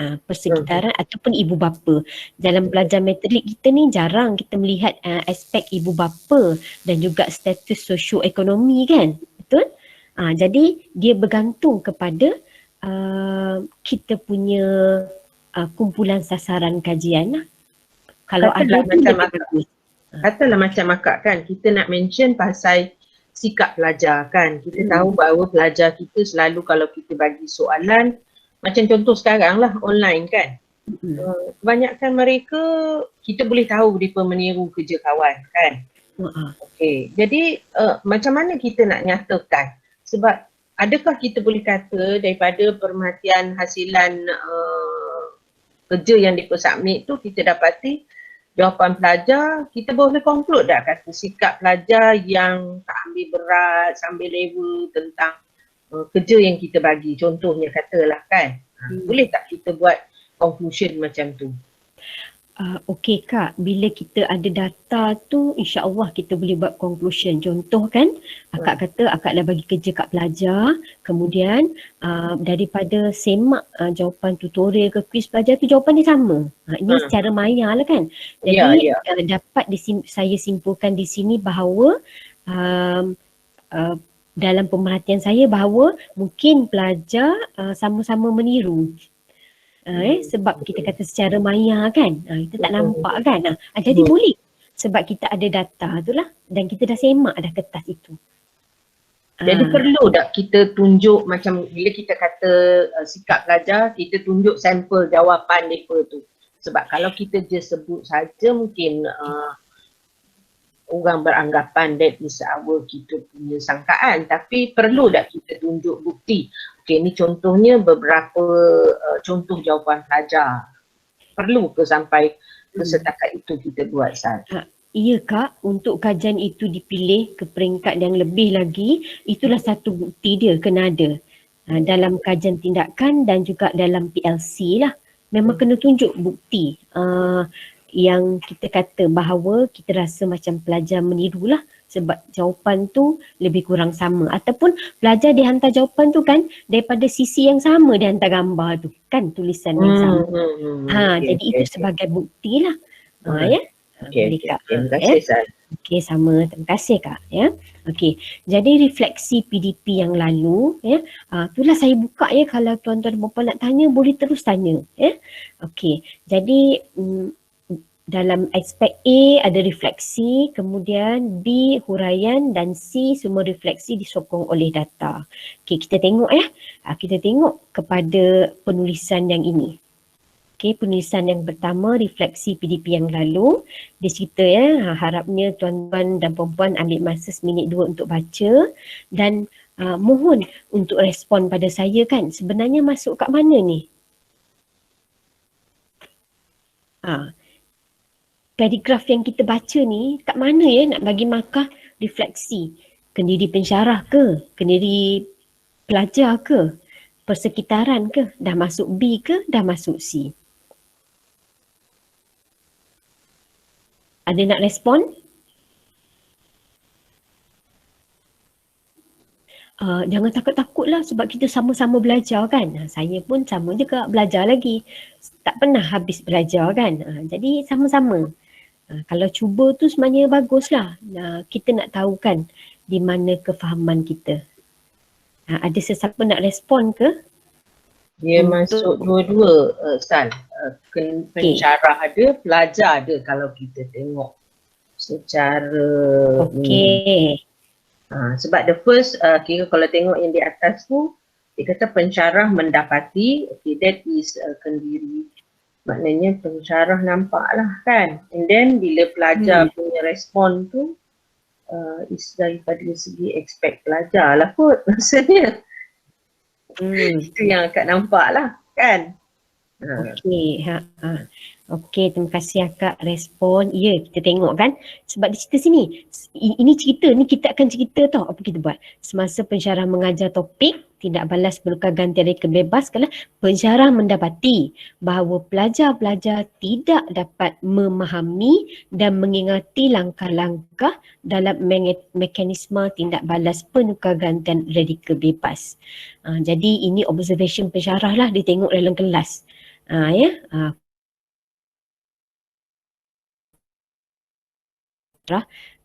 ataupun ibu bapa. Dalam pelajar matrik kita ni jarang kita melihat aspek ibu bapa dan juga status sosioekonomi kan, betul? Jadi dia bergantung kepada kita punya kumpulan sasaran kajian lah. Kalau Katalah ada macam katalah macam akak kan, kita nak mention pasal sikap pelajar kan. Kita tahu bahawa pelajar kita selalu kalau kita bagi soalan, macam contoh sekarang lah online kan. Kebanyakan mereka kita boleh tahu mereka meniru kerja kawan kan. Okey, jadi macam mana kita nak nyatakan? Sebab adakah kita boleh kata daripada perhatian hasilan kerja yang mereka submit tu kita dapati jawapan pelajar, kita boleh conclude dah kata sikap pelajar yang tak ambil berat, sambil level tentang kerja yang kita bagi. Contohnya katalah kan, boleh tak kita buat conclusion macam tu? Okey Kak, bila kita ada data tu insya-Allah kita boleh buat conclusion. Contoh kan, akak kata akak dah bagi kerja kat pelajar, kemudian daripada semak jawapan tutorial ke kuis pelajar tu jawapan dia sama. Ini secara maya lah kan. Jadi dapat saya simpulkan di sini bahawa dalam pemerhatian saya bahawa mungkin pelajar sama-sama meniru. Sebab kita kata secara maya kan, kita tak nampak kan. Jadi boleh sebab kita ada data tu lah dan kita dah semak dah kertas itu. Jadi perlu tak kita tunjuk macam bila kita kata sikap pelajar, kita tunjuk sampel jawapan mereka tu. Sebab kalau kita je sebut saja mungkin orang beranggapan that is our kita punya sangkaan, tapi perlu tak kita tunjuk bukti. Okey, ni contohnya beberapa contoh jawapan pelajar. Perlu ke sampai ke setakat itu kita buat Sal? Ya Kak, untuk kajian itu dipilih ke peringkat yang lebih lagi, itulah satu bukti dia kena ada dalam kajian tindakan dan juga dalam PLC lah. Memang kena tunjuk bukti yang kita kata bahawa kita rasa macam pelajar meniru lah sebab jawapan tu lebih kurang sama, ataupun pelajar dihantar jawapan tu kan daripada sisi yang sama dia hantar gambar tu kan, tulisan yang sama. Jadi itu sebagai bukti lah. Ya. Okey, terima kasih Sal. Okey, sama. Terima kasih Kak. Ya. Okey, jadi refleksi PDP yang lalu, ya, itulah saya buka ya, kalau tuan-tuan dan puan nak tanya boleh terus tanya. Ya. Okey, jadi dalam aspek A ada refleksi, kemudian B huraian dan C semua refleksi disokong oleh data. Okey, kita tengok ya. Kita tengok kepada penulisan yang ini. Okey, penulisan yang pertama refleksi PDP yang lalu. Dia cerita ya, harapnya tuan-tuan dan puan-puan ambil masa seminit 2 untuk baca dan mohon untuk respon pada saya kan. Sebenarnya masuk kat mana ni? Paragraf yang kita baca ni kat mana ya nak bagi markah refleksi? Kendiri pensyarah ke? Kendiri pelajar ke? Persekitaran ke? Dah masuk B ke? Dah masuk C? Ada nak respon? Jangan takut-takutlah sebab kita sama-sama belajar kan. Saya pun sama juga belajar lagi. Tak pernah habis belajar kan. Jadi sama-sama. Kalau cuba tu sebenarnya baguslah. Kita nak tahu kan di mana kefahaman kita. Ada sesiapa nak respon ke? Dia masuk dua-dua Sal. Pensyarah ada, pelajar ada kalau kita tengok secara Okey. Sebab the first kira kalau tengok yang di atas tu dia kata pensyarah mendapati, okay, that is kendiri, maknanya pensyarah nampak lah kan, and then bila pelajar punya respon tu is daripada segi aspek pelajar lah kot maksudnya. Itu yang akak nampak lah kan. Okey, okey, terima kasih akak respon. Ya, kita tengok kan. Sebab di cerita sini, ini cerita, ni kita akan cerita tau apa kita buat. Semasa pensyarah mengajar topik, tindak balas berukar ganti reka bebas, kalau pensyarah mendapati bahawa pelajar-pelajar tidak dapat memahami dan mengingati langkah-langkah dalam mekanisme tindak balas penukar gantian radikal bebas. Jadi ini observation pensyarah lah, dia tengok dalam kelas.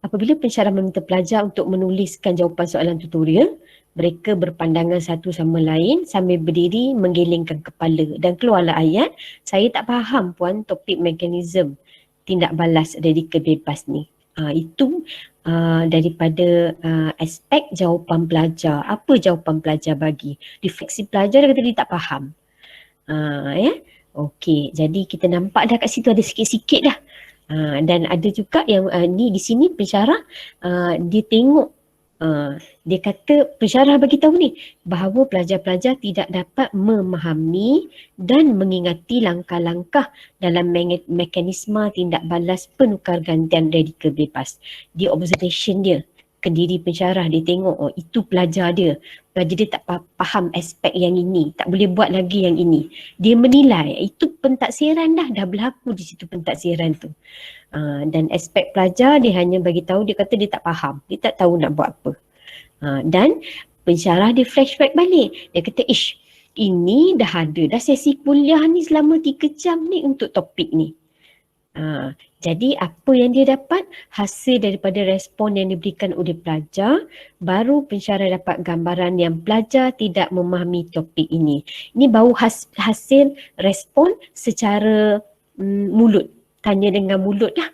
Apabila pensyarah meminta pelajar untuk menuliskan jawapan soalan tutorial, mereka berpandangan satu sama lain sambil berdiri menggelengkan kepala dan keluarlah ayat, saya tak faham puan topik mekanisme tindak balas radikal bebas ni. Itu daripada aspek jawapan pelajar. Apa jawapan pelajar bagi? Refleksi pelajar dia kata dia tak faham. Ya. Okey, jadi kita nampak dah kat situ ada sikit-sikit dah. Dan ada juga yang ni di sini pensyarah dia tengok, dia kata pensyarah bagi tahu ni bahawa pelajar-pelajar tidak dapat memahami dan mengingati langkah-langkah dalam mekanisme tindak balas penukar gantian radikal bebas. Dia observation dia, kendiri pensyarah dia tengok itu pelajar dia tak faham aspek yang ini, tak boleh buat lagi yang ini. Dia menilai itu pentaksiran dah berlaku di situ pentaksiran tu. Dan aspek pelajar dia hanya bagi tahu, dia kata dia tak faham, dia tak tahu nak buat apa. Dan pensyarah dia flashback balik, dia kata ini dah ada sesi kuliah ni selama 3 jam ni untuk topik ni. Jadi apa yang dia dapat? Hasil daripada respon yang diberikan oleh pelajar, baru pensyarah dapat gambaran yang pelajar tidak memahami topik ini. Ini baru hasil respon secara mulut, tanya dengan mulut lah.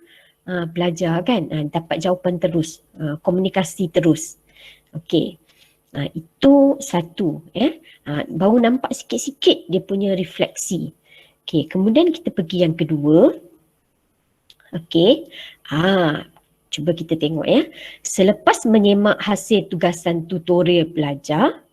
Pelajar kan dapat jawapan terus, komunikasi terus. Okey, itu satu. Baru nampak sikit-sikit dia punya refleksi. Okey, kemudian kita pergi yang kedua. Okey. Cuba kita tengok ya. Selepas menyemak hasil tugasan tutorial pelajar,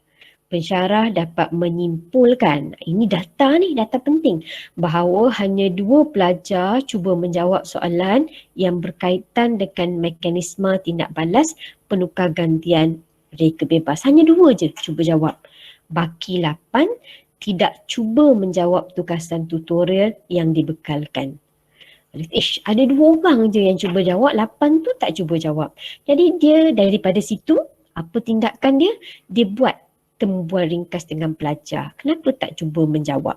pensyarah dapat menyimpulkan, ini data penting, bahawa hanya 2 pelajar cuba menjawab soalan yang berkaitan dengan mekanisme tindak balas penukar gantian reka bebas. Hanya 2 je cuba jawab. Baki 8 tidak cuba menjawab tugasan tutorial yang dibekalkan. Ada 2 orang je yang cuba jawab, 8 tu tak cuba jawab. Jadi dia daripada situ, apa tindakan dia? Dia buat temubual ringkas dengan pelajar. Kenapa tak cuba menjawab?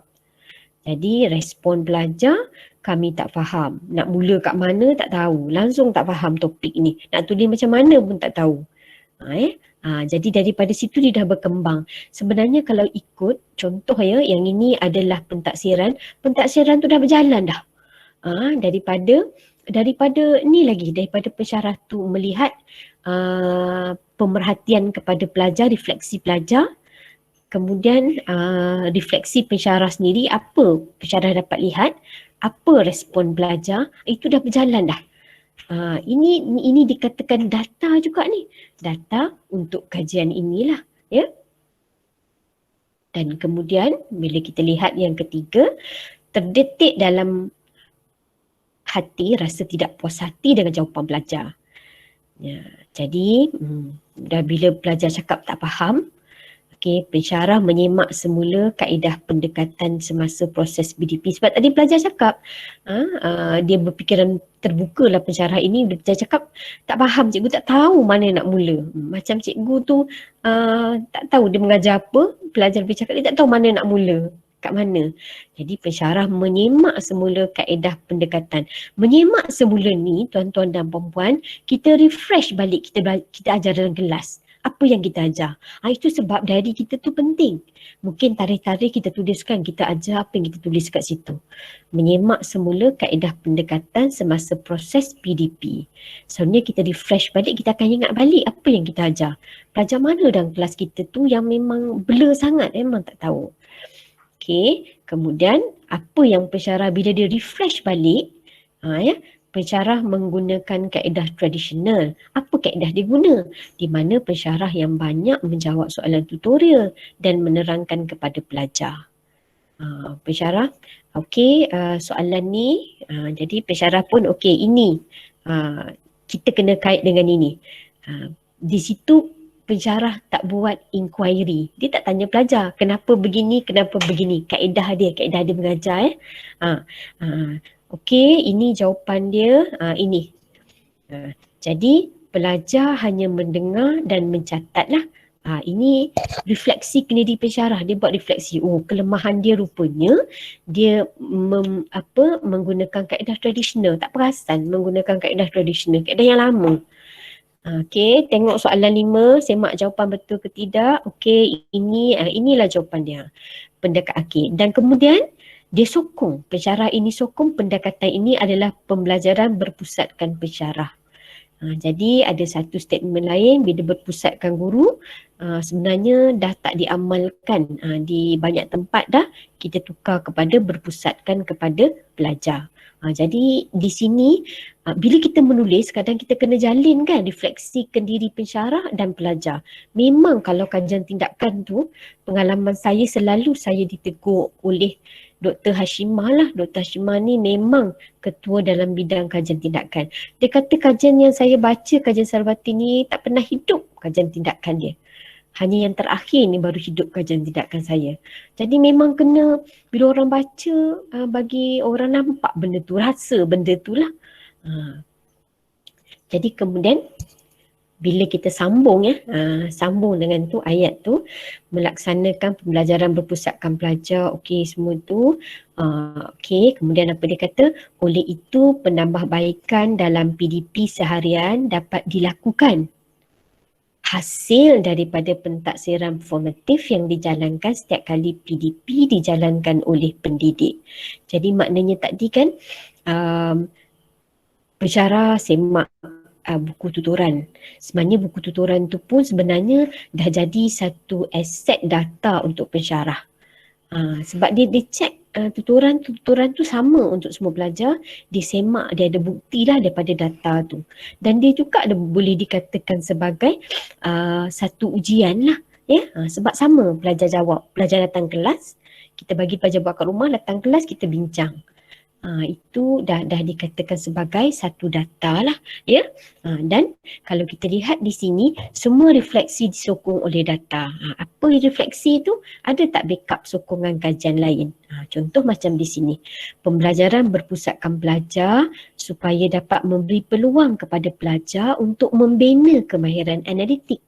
Jadi respon pelajar, kami tak faham. Nak mula kat mana tak tahu. Langsung tak faham topik ni. Nak tulis macam mana pun tak tahu. Jadi daripada situ dia dah berkembang. Sebenarnya kalau ikut contoh ya, yang ini adalah pentaksiran. Pentaksiran tu dah berjalan dah. Daripada ni lagi, daripada pensyarah tu melihat pemerhatian kepada pelajar, refleksi pelajar, kemudian refleksi pensyarah sendiri, apa pensyarah dapat lihat, apa respon pelajar, itu dah berjalan dah. Ini dikatakan data juga ni, data untuk kajian inilah ya. Dan kemudian bila kita lihat yang ketiga, terdetik dalam hati rasa tidak puas hati dengan jawapan pelajar. Ya, jadi dah bila pelajar cakap tak faham, pensyarah menyemak semula kaedah pendekatan semasa proses BDP. Sebab tadi pelajar cakap, dia berfikiran terbuka lah pensyarah ini. Pelajar cakap tak faham, cikgu tak tahu mana nak mula. Macam cikgu tu tak tahu dia mengajar apa, pelajar bercakap dia tak tahu mana nak mula. Kat mana? Jadi pensyarah menyemak semula kaedah pendekatan. Menyemak semula ni tuan-tuan dan puan-puan, kita refresh balik kita ajar dalam kelas. Apa yang kita ajar? Itu sebab diary kita tu penting. Mungkin tarikh-tarikh kita tuliskan, kita ajar apa yang kita tulis kat situ. Menyemak semula kaedah pendekatan semasa proses PDP. Sebenarnya kita refresh balik, kita akan ingat balik apa yang kita ajar. Pelajar mana dalam kelas kita tu yang memang blur sangat, memang tak tahu. Kemudian apa yang pensyarah bila dia refresh balik, pensyarah menggunakan kaedah tradisional. Apa kaedah dia guna? Di mana pensyarah yang banyak menjawab soalan tutorial dan menerangkan kepada pelajar. Pensyarah, soalan ni, jadi pensyarah pun ini, kita kena kait dengan ini. Di situ pensyarah tak buat inquiry. Dia tak tanya pelajar kenapa begini, kaedah dia mengajar. Ini jawapan dia, ini. Jadi pelajar hanya mendengar dan mencatatlah. Ini refleksi kena di pensyarah. Dia buat refleksi. Kelemahan dia rupanya dia menggunakan kaedah tradisional. Tak perasan menggunakan kaedah tradisional, kaedah yang lama. Tengok soalan 5, semak jawapan betul ke tidak. Inilah jawapan dia. Dan kemudian dia sokong, pensyarah ini sokong pendekatan ini adalah pembelajaran berpusatkan pensyarah. Jadi ada satu statement lain, bila berpusatkan guru, sebenarnya dah tak diamalkan. Di banyak tempat dah kita tukar kepada berpusatkan kepada pelajar. Jadi di sini bila kita menulis, kadang kita kena jalinkan refleksikan diri pensyarah dan pelajar. Memang kalau kajian tindakan tu, pengalaman saya selalu saya ditegur oleh Dr. Hashimah lah. Dr. Hashimah ni memang ketua dalam bidang kajian tindakan. Dia kata kajian yang saya baca, kajian Sarasvati ni tak pernah hidup kajian tindakan dia. Hanya yang terakhir ni baru hidup kajian tindakan saya. Jadi memang kena, bila orang baca, bagi orang nampak benda tu, rasa benda tu lah. Jadi kemudian bila kita sambung sambung dengan tu ayat tu, melaksanakan pembelajaran berpusatkan pelajar, semua tu. Kemudian apa dia kata? Oleh itu penambahbaikan dalam PDP seharian dapat dilakukan. Hasil daripada pentaksiran formatif yang dijalankan setiap kali PDP dijalankan oleh pendidik. Jadi maknanya tadi kan pensyarah semak buku tutoran. Sebenarnya buku tutoran tu pun sebenarnya dah jadi satu aset data untuk pensyarah. Sebab dia cek tuturan tu sama untuk semua pelajar, dia semak, dia ada bukti lah daripada data tu. Dan dia juga ada boleh dikatakan sebagai satu ujian lah. Sebab sama pelajar jawab, pelajar datang kelas, kita bagi pelajar buat kat rumah, datang kelas kita bincang. Itu dah dikatakan sebagai satu data lah, ya. Dan kalau kita lihat di sini, semua refleksi disokong oleh data. Apa refleksi itu? Ada tak backup sokongan kajian lain? Contoh macam di sini, pembelajaran berpusatkan pelajar supaya dapat memberi peluang kepada pelajar untuk membina kemahiran analitik,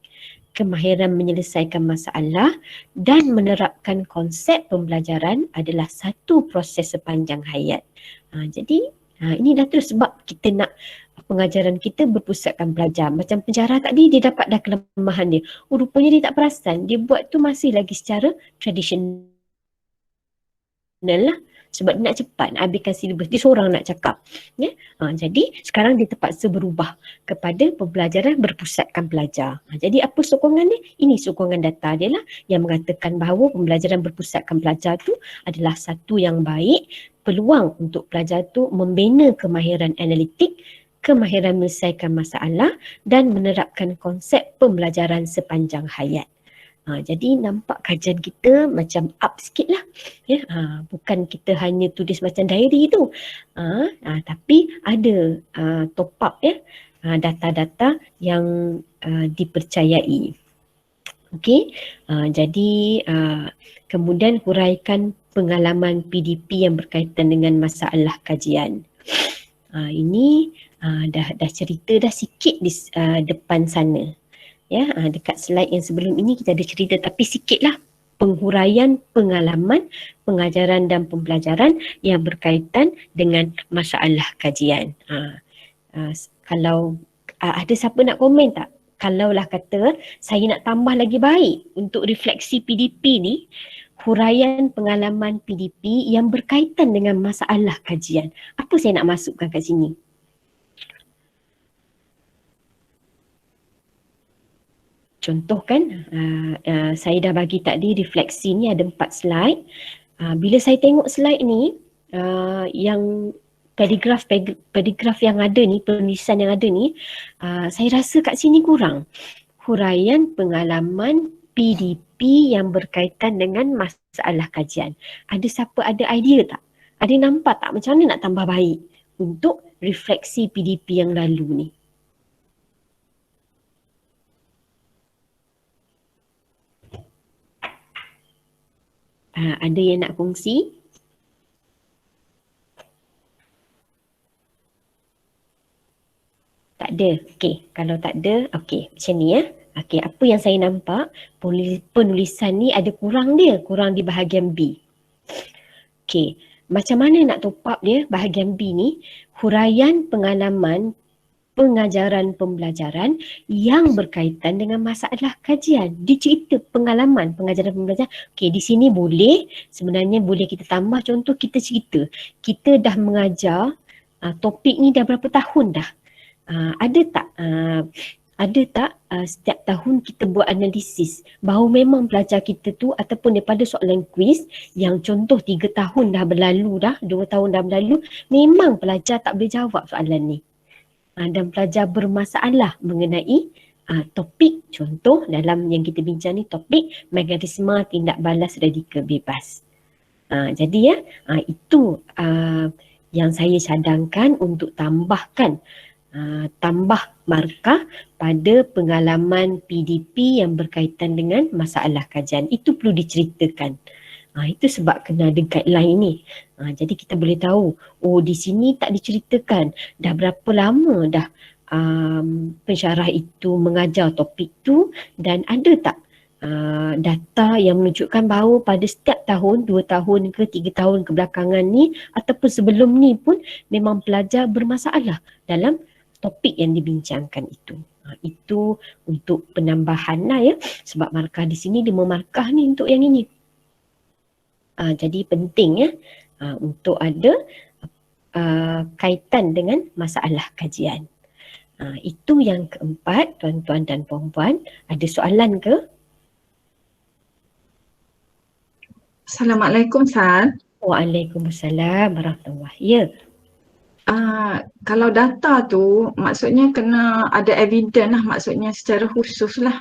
kemahiran menyelesaikan masalah dan menerapkan konsep pembelajaran adalah satu proses sepanjang hayat. Jadi ini dah terus sebab kita nak pengajaran kita berpusatkan pelajar. Macam penjara tadi, dia dapat dah kelemahan dia. Rupanya dia tak perasan, dia buat tu masih lagi secara tradisional lah. Sebab dia nak cepat, nak habiskan silibus. Dia seorang nak cakap. Jadi sekarang dia terpaksa berubah kepada pembelajaran berpusatkan pelajar. Jadi apa sokongan dia? Ini sokongan data dia lah yang mengatakan bahawa pembelajaran berpusatkan pelajar tu adalah satu yang baik, peluang untuk pelajar tu membina kemahiran analitik, kemahiran menyelesaikan masalah dan menerapkan konsep pembelajaran sepanjang hayat. Jadi nampak kajian kita macam up sikit lah. Bukan kita hanya tulis macam diary tu. Tapi ada top up data-data yang dipercayai. Okey. Jadi kemudian huraikan pengalaman PDP yang berkaitan dengan masalah kajian. Ini dah cerita dah sikit di depan sana. Dekat slide yang sebelum ini kita ada cerita tapi sikitlah penghuraian pengalaman pengajaran dan pembelajaran yang berkaitan dengan masalah kajian. Kalau ada siapa nak komen tak? Kalaulah kata saya nak tambah lagi baik untuk refleksi PDP ni, huraian pengalaman PDP yang berkaitan dengan masalah kajian. Apa saya nak masukkan kat sini? Contoh kan, saya dah bagi tadi refleksi ni ada 4 slide. Bila saya tengok slide ni, yang paragraf yang ada ni, penulisan yang ada ni, saya rasa kat sini kurang. Huraian pengalaman PDP yang berkaitan dengan masalah kajian. Ada siapa ada idea tak? Ada nampak tak macam mana nak tambah baik untuk refleksi PDP yang lalu ni? Ada yang nak kongsi? Tak ada? Okey, kalau tak ada, okey macam ni ya. Okey, apa yang saya nampak, penulisan ni ada kurang dia, kurang di bahagian B. Okey, macam mana nak top up dia bahagian B ni? Huraian pengalaman pengajaran pembelajaran yang berkaitan dengan masalah kajian. Dia cerita pengalaman pengajaran pembelajaran. Okey, di sini sebenarnya boleh kita tambah contoh kita cerita. Kita dah mengajar topik ni dah berapa tahun dah? Ada tak setiap tahun kita buat analisis bahawa memang pelajar kita tu ataupun daripada soalan kuis yang contoh 3 tahun dah berlalu dah, 2 tahun dah berlalu, memang pelajar tak boleh jawab soalan ni. Dan pelajar bermasalah mengenai topik, contoh dalam yang kita bincang ni topik mekanisme tindak balas radikal bebas. Jadi itu yang saya cadangkan untuk tambah markah pada pengalaman PDP yang berkaitan dengan masalah kajian. Itu perlu diceritakan. Itu sebab kena ada guideline ni. Jadi kita boleh tahu, di sini tak diceritakan dah berapa lama dah pensyarah itu mengajar topik tu dan ada tak data yang menunjukkan bahawa pada setiap tahun, 2 tahun ke 3 tahun kebelakangan ni ataupun sebelum ni pun memang pelajar bermasalah dalam topik yang dibincangkan itu. Itu untuk penambahan lah ya, sebab markah di sini 5 markah ni untuk yang ini. Jadi penting ya untuk ada kaitan dengan masalah kajian. Itu yang keempat, tuan-tuan dan puan-puan. Ada soalan ke? Assalamualaikum San. Waalaikumsalam warahmatullahi. Ya. Kalau data tu maksudnya kena ada evidence lah, maksudnya secara khusus lah.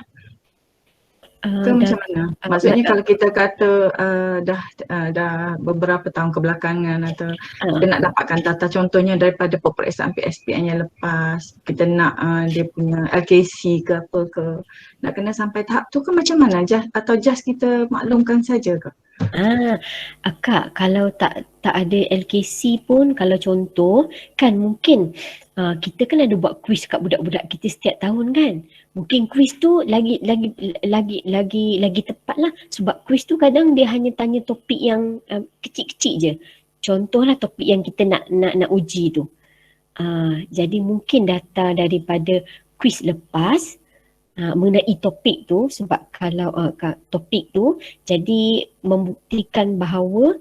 Ke macam mana? Maksudnya kalau kita kata dah beberapa tahun kebelakangan atau kita nak dapatkan data, contohnya daripada peperiksaan PSPN yang lepas, kita nak dia punya LKC ke apa ke, nak kena sampai tahap tu ke macam mana? Atau just kita maklumkan saja ke? Kak, kalau tak ada LKC pun, kalau contoh kan mungkin kita kan ada buat kuis kat budak-budak kita setiap tahun kan. Mungkin kuis tu lagi tepat lah, sebab kuis tu kadang dia hanya tanya topik yang kecil-kecil je. Contohlah topik yang kita nak uji tu. Jadi mungkin data daripada kuis lepas mengenai topik tu, sebab kalau topik tu jadi membuktikan bahawa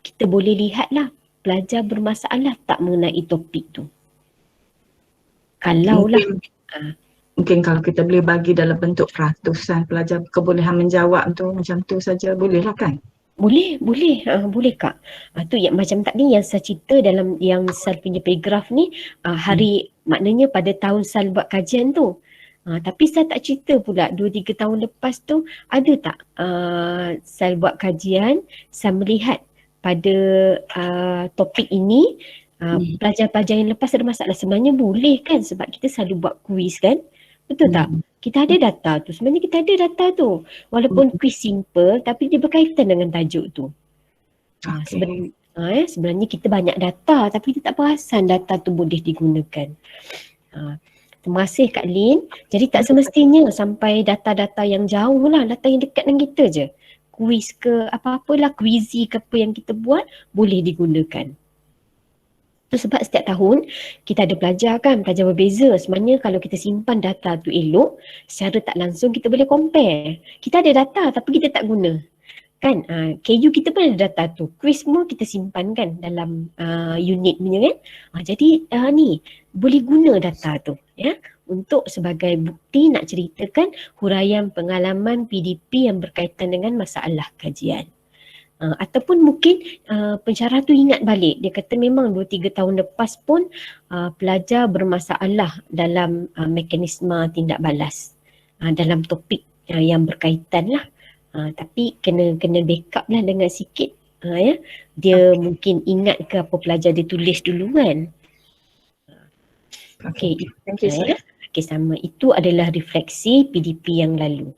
kita boleh lihatlah pelajar bermasalah tak mengenai topik tu. Kalaulah mungkin kalau kita boleh bagi dalam bentuk peratusan pelajar kebolehan menjawab tu, macam tu saja boleh lah kan? Boleh Kak. Tu yang macam tadi yang saya cerita dalam yang Sal punya paragraf ni, hari maknanya pada tahun Sal buat kajian tu. Tapi saya tak cerita pula 2-3 tahun lepas tu ada tak Sal buat kajian, saya melihat pada topik ini pelajar-pelajar yang lepas ada masalah. Sebenarnya boleh kan, sebab kita selalu buat kuis kan. Betul tak? Kita ada data tu. Sebenarnya kita ada data tu. Walaupun kuis simple tapi dia berkaitan dengan tajuk tu. Sebenarnya kita banyak data tapi kita tak perasan data tu boleh digunakan. Terima kasih Kak Lin. Jadi tak semestinya sampai data-data yang jauh lah, data yang dekat dengan kita je. Kuis ke apa-apalah, kuizi ke apa yang kita buat boleh digunakan. Sebab setiap tahun kita ada pelajar kan, pelajar berbeza. Sebenarnya kalau kita simpan data tu elok, secara tak langsung kita boleh compare. Kita ada data tapi kita tak guna. Kan, KU kita pun ada data tu. Quiz semua kita simpan kan dalam unit punya kan. Jadi ni boleh guna data tu ya untuk sebagai bukti nak ceritakan huraian pengalaman PDP yang berkaitan dengan masalah kajian. Ataupun mungkin pensyarah tu ingat balik, dia kata memang 2-3 tahun lepas pun pelajar bermasalah dalam mekanisme tindak balas dalam topik yang berkaitan lah. Tapi kena backup lah dengan sikit ya. Dia mungkin ingat ke apa pelajar dia tulis dulu kan. Okey, okey, sama. Itu adalah refleksi PDP yang lalu.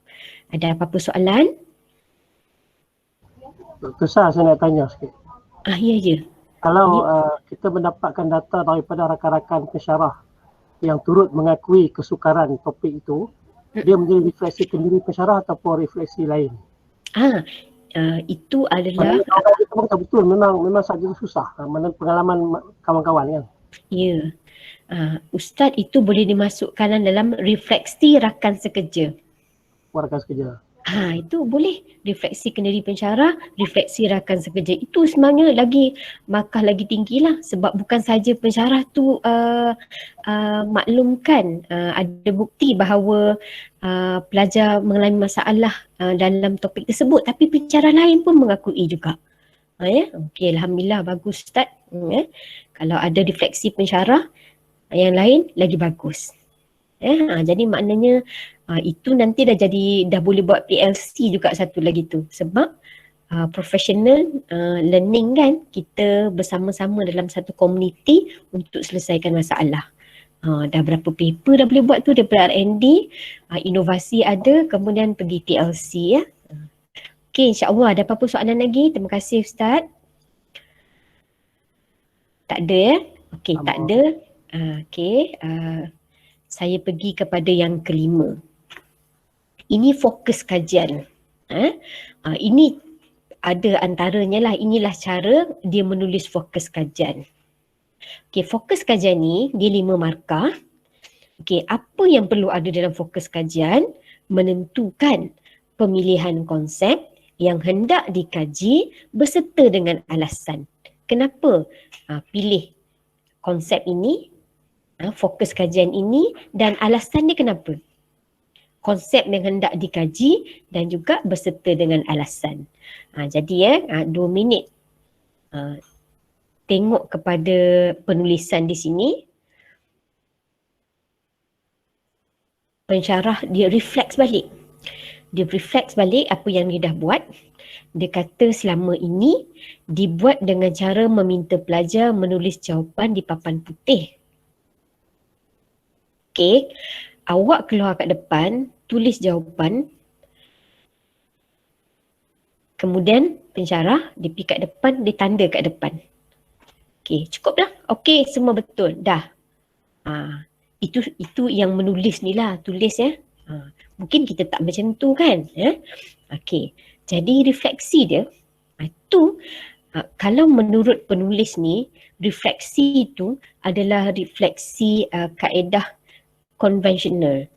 Ada apa-apa soalan? Dr. Shah, saya nak tanya sikit. Ya. Kalau kita mendapatkan data daripada rakan-rakan pensyarah yang turut mengakui kesukaran topik itu, dia menjadi refleksi kendiri pensyarah ataupun refleksi lain? Itu adalah kita betul memang saja susah, pengalaman kawan-kawan kan. Ya. Ustaz, itu boleh dimasukkan dalam refleksi rakan sekerja. Rakan sekerja. Itu boleh, refleksi kendiri pensyarah, refleksi rakan sekerja. Itu sebenarnya markah lagi tinggi lah, sebab bukan saja pensyarah tu maklumkan ada bukti bahawa pelajar mengalami masalah dalam topik tersebut, tapi pensyarah lain pun mengakui juga. Okey, alhamdulillah, bagus Ustaz. Kalau ada refleksi pensyarah yang lain lagi bagus. Jadi maknanya itu nanti dah boleh buat PLC juga satu lagi tu, sebab professional learning kan, kita bersama-sama dalam satu komuniti untuk selesaikan masalah. Dah berapa paper dah boleh buat tu daripada R&D, inovasi ada, kemudian pergi PLC ya. Okey, insya-Allah ada apa-apa soalan lagi? Terima kasih Ustaz. Tak ada ya? Okey, tak ada. Okey, saya pergi kepada yang kelima. Ini fokus kajian. Ini ada antaranya lah, inilah cara dia menulis fokus kajian. Okey, fokus kajian ni dia 5 markah. Okey, apa yang perlu ada dalam fokus kajian? Menentukan pemilihan konsep yang hendak dikaji berserta dengan alasan. Kenapa pilih konsep ini, fokus kajian ini, dan alasan dia kenapa? konsep yang hendak dikaji dan juga berserta dengan alasan. Jadi 2 minit tengok kepada penulisan di sini. Pensyarah dia refleks balik. Dia refleks balik apa yang dia dah buat. Dia kata selama ini dibuat dengan cara meminta pelajar menulis jawapan di papan putih. Okey, awak keluar kat depan, tulis jawapan. Kemudian pensyarah dia pergi kat depan, dia tanda kat depan. Okey, cukup dah. Okey, semua betul. Dah. Itu yang menulis ni lah, tulis ya. Mungkin kita tak macam tu kan. Okey, jadi refleksi dia, itu kalau menurut penulis ni, refleksi itu adalah refleksi kaedah konvensional.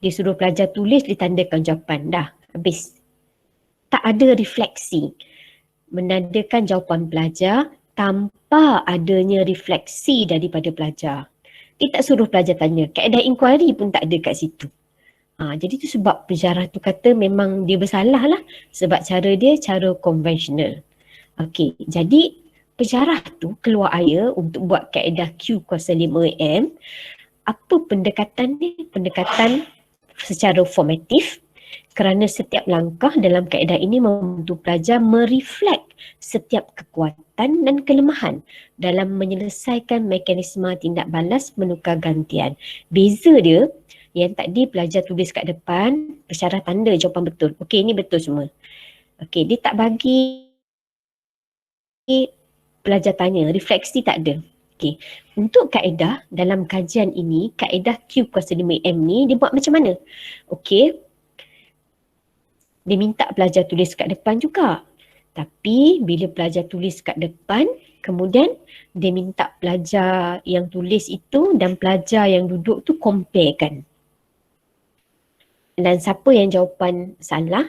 Dia suruh pelajar tulis, ditandakan jawapan. Dah, habis. Tak ada refleksi. Menandakan jawapan pelajar tanpa adanya refleksi daripada pelajar. Dia tak suruh pelajar tanya. Kaedah inquiry pun tak ada kat situ. Jadi tu sebab pensyarah tu kata memang dia bersalah lah. Sebab cara dia cara konvensional. Okey, jadi pensyarah tu keluar ayat untuk buat kaedah Q kuasa 5am. Apa pendekatan ni? Pendekatan secara formatif. Kerana setiap langkah dalam kaedah ini membantu pelajar mereflek setiap kekuatan dan kelemahan dalam menyelesaikan mekanisme tindak balas menukar gantian. Beza dia, yang tadi pelajar tulis kat depan, pensyarah tanda jawapan betul. Okey, ini betul semua. Okey, dia tak bagi pelajar tanya, refleksi tak ada. Okey, untuk kaedah dalam kajian ini, kaedah Q kuasa 5M ni dia buat macam mana? Okey, dia minta pelajar tulis kat depan juga. Tapi bila pelajar tulis kat depan, kemudian dia minta pelajar yang tulis itu dan pelajar yang duduk tu comparekan. Dan siapa yang jawapan salah,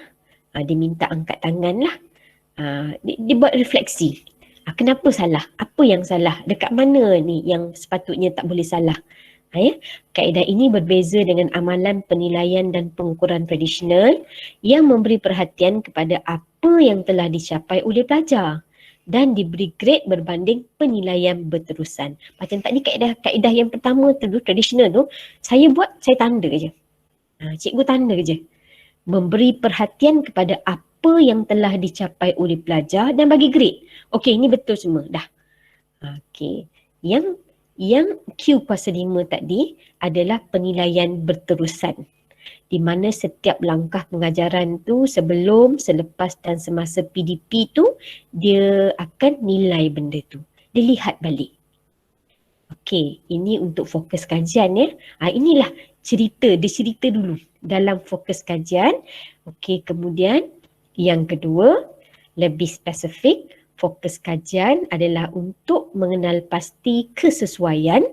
dia minta angkat tangan lah. Dia buat refleksi. Kenapa salah? Apa yang salah? Dekat mana ni yang sepatutnya tak boleh salah? Kaedah ini berbeza dengan amalan penilaian dan pengukuran tradisional yang memberi perhatian kepada apa yang telah dicapai oleh pelajar dan diberi grade berbanding penilaian berterusan. Macam tadi kaedah yang pertama tu, tradisional tu, saya buat, saya tanda je. Cikgu tanda je. Memberi perhatian kepada apa yang telah dicapai oleh pelajar dan bagi grade. Okey, ini betul semua. Dah. Okey. Yang Q kuasa 5 tadi adalah penilaian berterusan. Di mana setiap langkah pengajaran tu sebelum, selepas dan semasa PDP tu, dia akan nilai benda tu. Dia lihat balik. Okey, ini untuk fokus kajian ya. Inilah dia cerita dulu dalam fokus kajian. Okey, kemudian yang kedua, lebih spesifik, fokus kajian adalah untuk mengenal pasti kesesuaian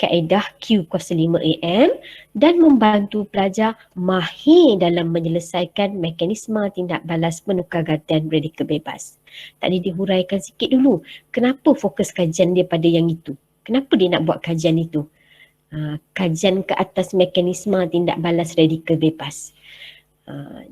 kaedah Q kuasa 5am dan membantu pelajar mahir dalam menyelesaikan mekanisme tindak balas menukar gantian radikal bebas. Tadi dihuraikan sikit dulu, kenapa fokus kajian dia pada yang itu? Kenapa dia nak buat kajian itu? Kajian ke atas mekanisme tindak balas radikal bebas.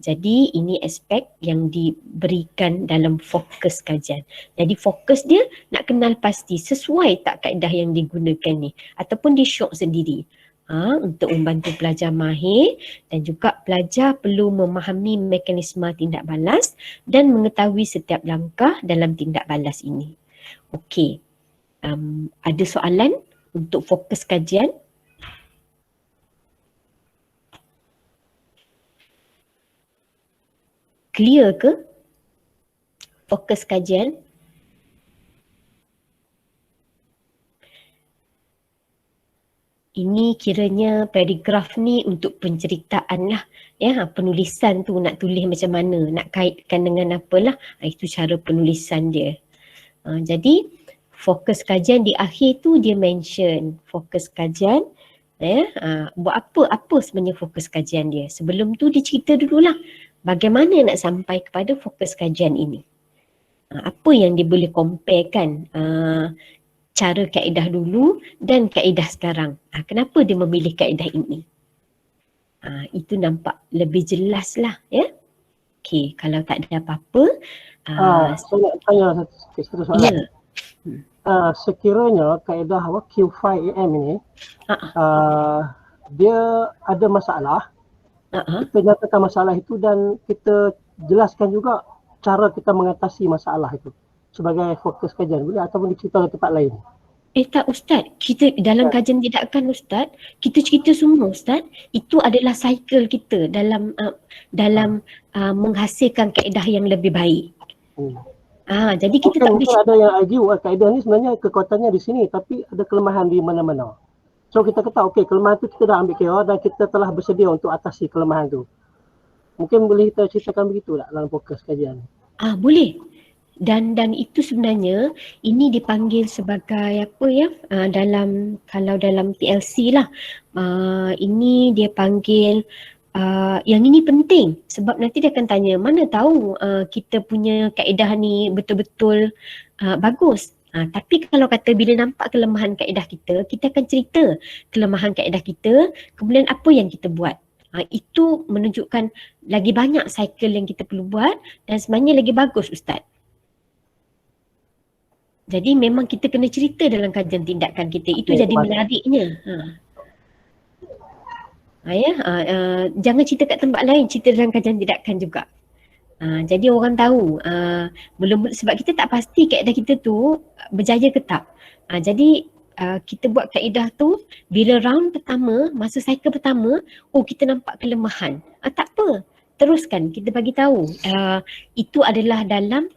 Jadi ini aspek yang diberikan dalam fokus kajian. Jadi fokus dia nak kenal pasti sesuai tak kaedah yang digunakan ni ataupun dia syok sendiri. Untuk membantu pelajar mahir dan juga pelajar perlu memahami mekanisme tindak balas dan mengetahui setiap langkah dalam tindak balas ini. Okey, ada soalan untuk fokus kajian? Clear ke fokus kajian? Ini kiranya paragraf ni untuk penceritaan lah. Ya, penulisan tu nak tulis macam mana, nak kaitkan dengan apalah. Itu cara penulisan dia. Jadi fokus kajian di akhir tu dia mention fokus kajian. Buat apa sebenarnya fokus kajian dia. Sebelum tu dia cerita dululah bagaimana nak sampai kepada fokus kajian ini. Apa yang dia boleh comparekan cara kaedah dulu dan kaedah sekarang. Kenapa dia memilih kaedah ini? Itu nampak lebih jelas lah ya. Okey, kalau tak ada apa-apa. Saya nak tanya satu soalan. Ya. Sekiranya kaedah Q5AM ini dia ada masalah, kita nyatakan masalah itu dan kita jelaskan juga cara kita mengatasi masalah itu sebagai fokus kajian, boleh ataupun diceritakan tempat lain? Tak Ustaz, kita dalam kajian tidakkan Ustaz, kita cerita semua Ustaz, itu adalah cycle kita dalam menghasilkan kaedah yang lebih baik. Jadi kita tak boleh. Ada yang argue kaedah ni sebenarnya kekuatannya di sini tapi ada kelemahan di mana-mana. So kita kata okey, kelemahan tu kita dah ambil kira dan kita telah bersedia untuk atasi kelemahan tu. Mungkin boleh kita ceritakan begitu tak dalam fokus kajian? Boleh. Dan itu sebenarnya ini dipanggil sebagai apa ya, kalau dalam PLC lah, ini dia panggil yang ini penting sebab nanti dia akan tanya mana tahu kita punya kaedah ni betul-betul bagus. Tapi kalau kata bila nampak kelemahan kaedah kita akan cerita kelemahan kaedah kita, kemudian apa yang kita buat. Itu menunjukkan lagi banyak cycle yang kita perlu buat dan sebenarnya lagi bagus Ustaz. Jadi memang kita kena cerita dalam kajian tindakan kita. Itu jadi menariknya. Jangan cerita kat tempat lain, cerita dalam kajian tindakan juga. Jadi orang tahu. Sebab kita tak pasti kaedah kita tu berjaya ke tak. Jadi kita buat kaedah tu bila round pertama, masa cycle pertama, kita nampak kelemahan. Tak apa. Teruskan, kita bagi tahu itu adalah dalam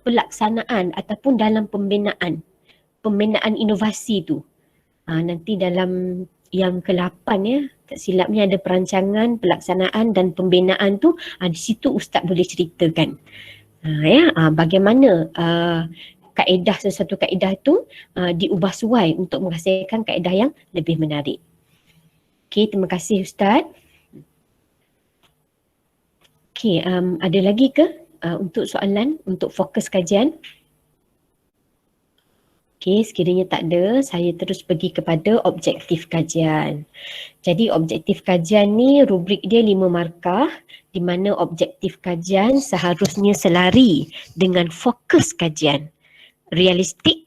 pelaksanaan ataupun dalam pembinaan inovasi tu. Nanti dalam yang ke-8 ya, tak silapnya ada perancangan, pelaksanaan dan pembinaan tu, di situ Ustaz boleh ceritakan bagaimana sesuatu kaedah tu diubah suai untuk menghasilkan kaedah yang lebih menarik. Okey, terima kasih Ustaz. Okey, ada lagi ke untuk soalan untuk fokus kajian? Okey, sekiranya tak ada, saya terus pergi kepada objektif kajian. Jadi objektif kajian ni rubrik dia 5 markah di mana objektif kajian seharusnya selari dengan fokus kajian. Realistik,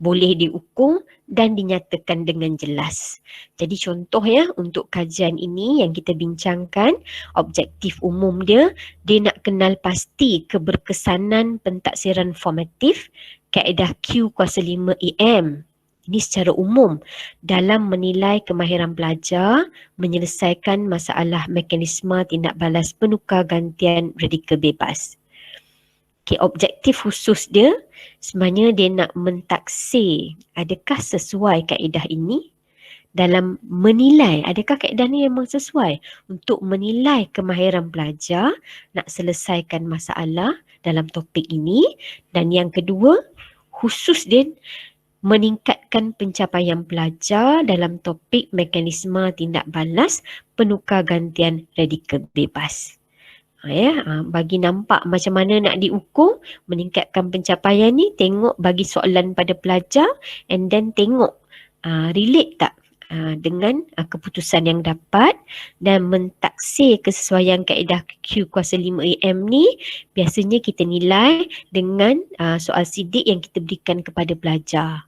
boleh diukur dan dinyatakan dengan jelas. Jadi contoh ya untuk kajian ini yang kita bincangkan, objektif umum dia nak kenal pasti keberkesanan pentaksiran formatif kaedah Q kuasa 5 EM. Ini secara umum dalam menilai kemahiran pelajar menyelesaikan masalah mekanisme tindak balas penukar gantian radikal bebas. Objektif khusus dia sebenarnya dia nak mentaksir adakah sesuai kaedah ini dalam menilai, adakah kaedah ni memang sesuai untuk menilai kemahiran pelajar nak selesaikan masalah dalam topik ini. Dan yang kedua, khusus dia meningkatkan pencapaian pelajar dalam topik mekanisme tindak balas penukar gantian radikal bebas. Bagi nampak macam mana nak diukur meningkatkan pencapaian ni, tengok bagi soalan pada pelajar and then tengok relate tak dengan keputusan yang dapat dan mentaksir kesesuaian kaedah Q kuasa 5 AM ni biasanya kita nilai dengan soal sidik yang kita berikan kepada pelajar.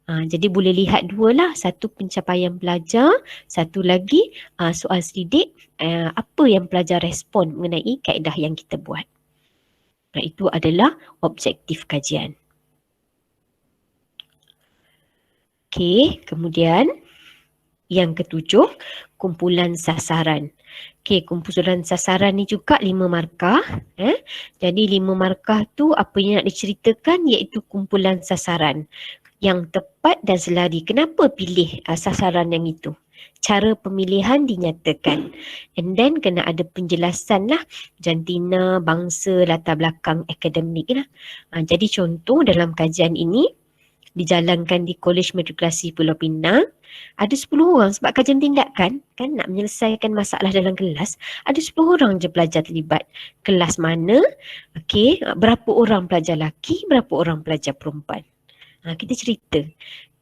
Jadi boleh lihat dua lah, satu pencapaian pelajar, satu lagi soal sidik apa yang pelajar respon mengenai kaedah yang kita buat. Itu adalah objektif kajian. Okey, kemudian yang ketujuh, kumpulan sasaran. Okey, kumpulan sasaran ni juga 5 markah. Jadi 5 markah tu apa yang nak diceritakan iaitu kumpulan sasaran yang tepat dan selari. Kenapa pilih sasaran yang itu? Cara pemilihan dinyatakan. And then kena ada penjelasan lah, jantina, bangsa, latar belakang akademik lah. Jadi contoh dalam kajian ini dijalankan di Kolej Matrikulasi Pulau Pinang, ada 10 orang sebab kajian tindakan kan nak menyelesaikan masalah dalam kelas, ada 10 orang je pelajar terlibat. Kelas mana? Okey, berapa orang pelajar lelaki, berapa orang pelajar perempuan. Kita cerita.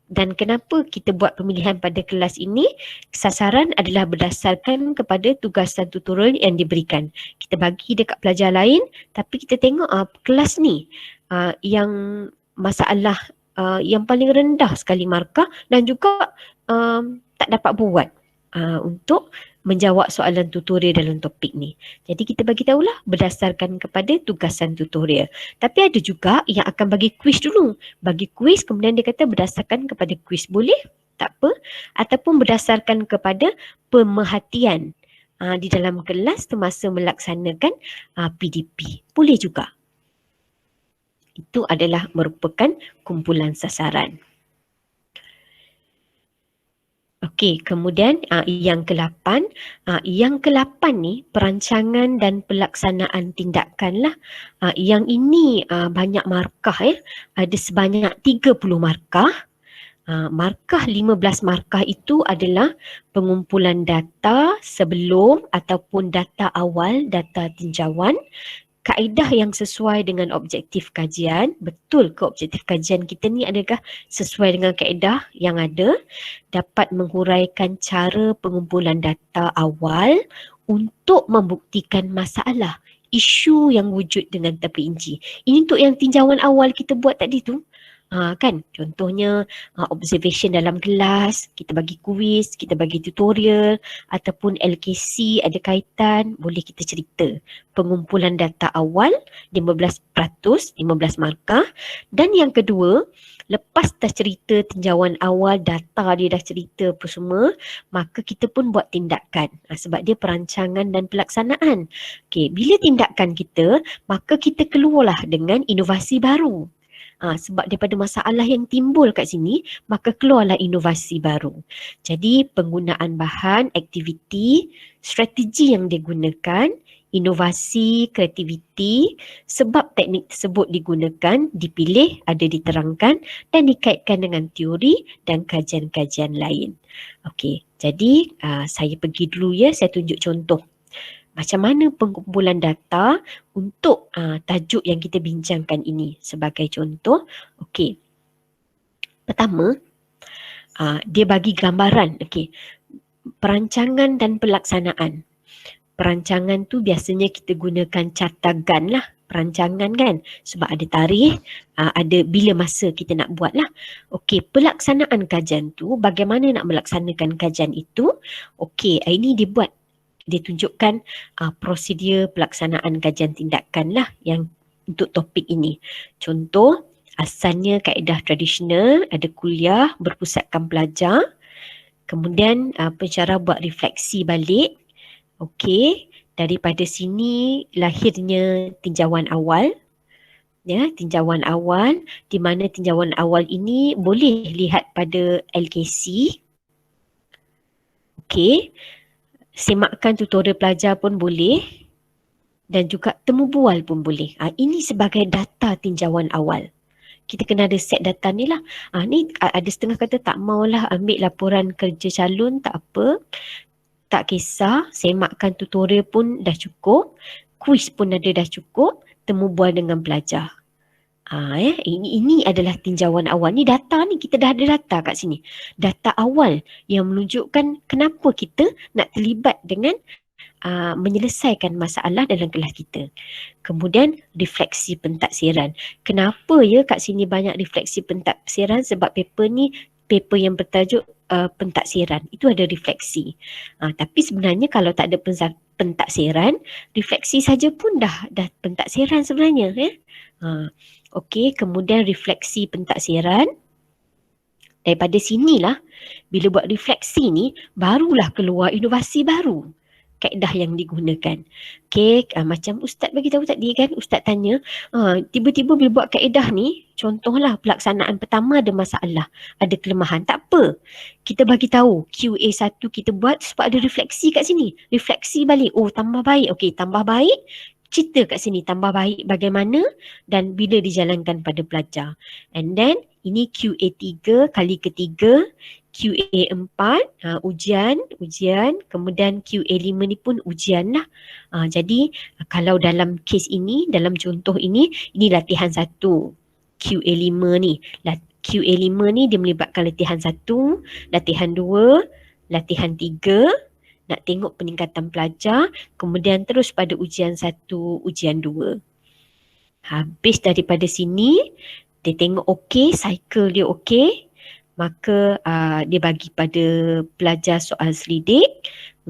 Dan kenapa kita buat pemilihan pada kelas ini? Sasaran adalah berdasarkan kepada tugas dan tutorial yang diberikan. Kita bagi dekat pelajar lain, tapi kita tengok kelas ni yang masalah yang paling rendah sekali markah dan juga tak dapat buat untuk menjawab soalan tutorial dalam topik ni. Jadi kita bagi tahulah berdasarkan kepada tugasan tutorial. Tapi ada juga yang akan bagi kuis dulu. Bagi kuis kemudian dia kata berdasarkan kepada kuis, boleh? Tak apa. Ataupun berdasarkan kepada pemerhatian di dalam kelas semasa melaksanakan PDP. Boleh juga. Itu adalah merupakan kumpulan sasaran. Okey, kemudian yang ke-8. Yang ke-8 ni perancangan dan pelaksanaan tindakan lah. Yang ini banyak markah Ada sebanyak 30 markah. Markah 15 markah itu adalah pengumpulan data sebelum ataupun data awal, data tinjauan. Kaedah yang sesuai dengan objektif kajian. Betul ke objektif kajian kita ni adakah sesuai dengan kaedah yang ada? Dapat menghuraikan cara pengumpulan data awal untuk membuktikan masalah, isu yang wujud dengan terperinci. Ini untuk yang tinjauan awal kita buat tadi tu. Kan, contohnya observation dalam kelas, kita bagi kuis, kita bagi tutorial ataupun LKC ada kaitan, boleh kita cerita. Pengumpulan data awal 15%, 15 markah. Dan yang kedua, lepas dah cerita tinjauan awal, data dia dah cerita apa semua, maka kita pun buat tindakan. Sebab dia perancangan dan pelaksanaan. Okey, bila tindakan kita, maka kita keluarlah dengan inovasi baru. Sebab daripada masalah yang timbul kat sini, maka keluarlah inovasi baru. Jadi penggunaan bahan, aktiviti, strategi yang digunakan, inovasi, kreativiti, sebab teknik tersebut digunakan, dipilih, ada diterangkan dan dikaitkan dengan teori dan kajian-kajian lain. Okey, jadi saya pergi dulu saya tunjuk contoh. Macam mana pengumpulan data untuk tajuk yang kita bincangkan ini sebagai contoh. Okey. Pertama, dia bagi gambaran. Okey. Perancangan dan pelaksanaan. Perancangan tu biasanya kita gunakan catagan lah. Perancangan kan. Sebab ada tarikh, ada bila masa kita nak buat lah. Okey, pelaksanaan kajian tu, bagaimana nak melaksanakan kajian itu. Okey, ini dibuat. Dia tunjukkan prosedur pelaksanaan kajian tindakan lah yang untuk topik ini. Contoh, asalnya kaedah tradisional, ada kuliah berpusatkan pelajar. Kemudian pensyarah buat refleksi balik. Okey, daripada sini lahirnya tinjauan awal. Ya, tinjauan awal di mana tinjauan awal ini boleh lihat pada LKC. Okey. Semakkan tutorial pelajar pun boleh dan juga temu bual pun boleh. Ini sebagai data tinjauan awal. Kita kena ada set data ni lah. Ni ada setengah kata tak maulah ambil laporan kerja calon, tak apa. Tak kisah, semakkan tutorial pun dah cukup. Kuis pun ada dah cukup. Temu bual dengan pelajar. Ini adalah tinjauan awal. Ni data ni, kita dah ada data kat sini. Data awal yang menunjukkan kenapa kita nak terlibat dengan menyelesaikan masalah dalam kelas kita. Kemudian refleksi pentaksiran. Kenapa kat sini banyak refleksi pentaksiran? Sebab paper ni paper yang bertajuk pentaksiran. Itu ada refleksi. Tapi sebenarnya kalau tak ada pentaksiran, refleksi saja pun dah pentaksiran sebenarnya. Okey, kemudian refleksi pentaksiran. Daripada sinilah, bila buat refleksi ni, barulah keluar inovasi baru. Kaedah yang digunakan. Okey, macam Ustaz bagi tahu tadi kan, Ustaz tanya, tiba-tiba bila buat kaedah ni, contohlah pelaksanaan pertama ada masalah, ada kelemahan. Tak apa, kita bagi tahu QA1 kita buat sebab ada refleksi kat sini. Refleksi balik, tambah baik. Okey, tambah baik. Cerita kat sini tambah baik bagaimana dan bila dijalankan pada pelajar. And then ini QA3 kali ketiga, QA4 ujian, kemudian QA5 ni pun ujian lah. Jadi kalau dalam kes ini, dalam contoh ini latihan 1. QA5 ni, QA5 ni dia melibatkan latihan 1, latihan 2, latihan 3, nak tengok peningkatan pelajar, kemudian terus pada ujian 1, ujian 2. Habis daripada sini, dia tengok okey, cycle dia okey, maka dia bagi pada pelajar soal selidik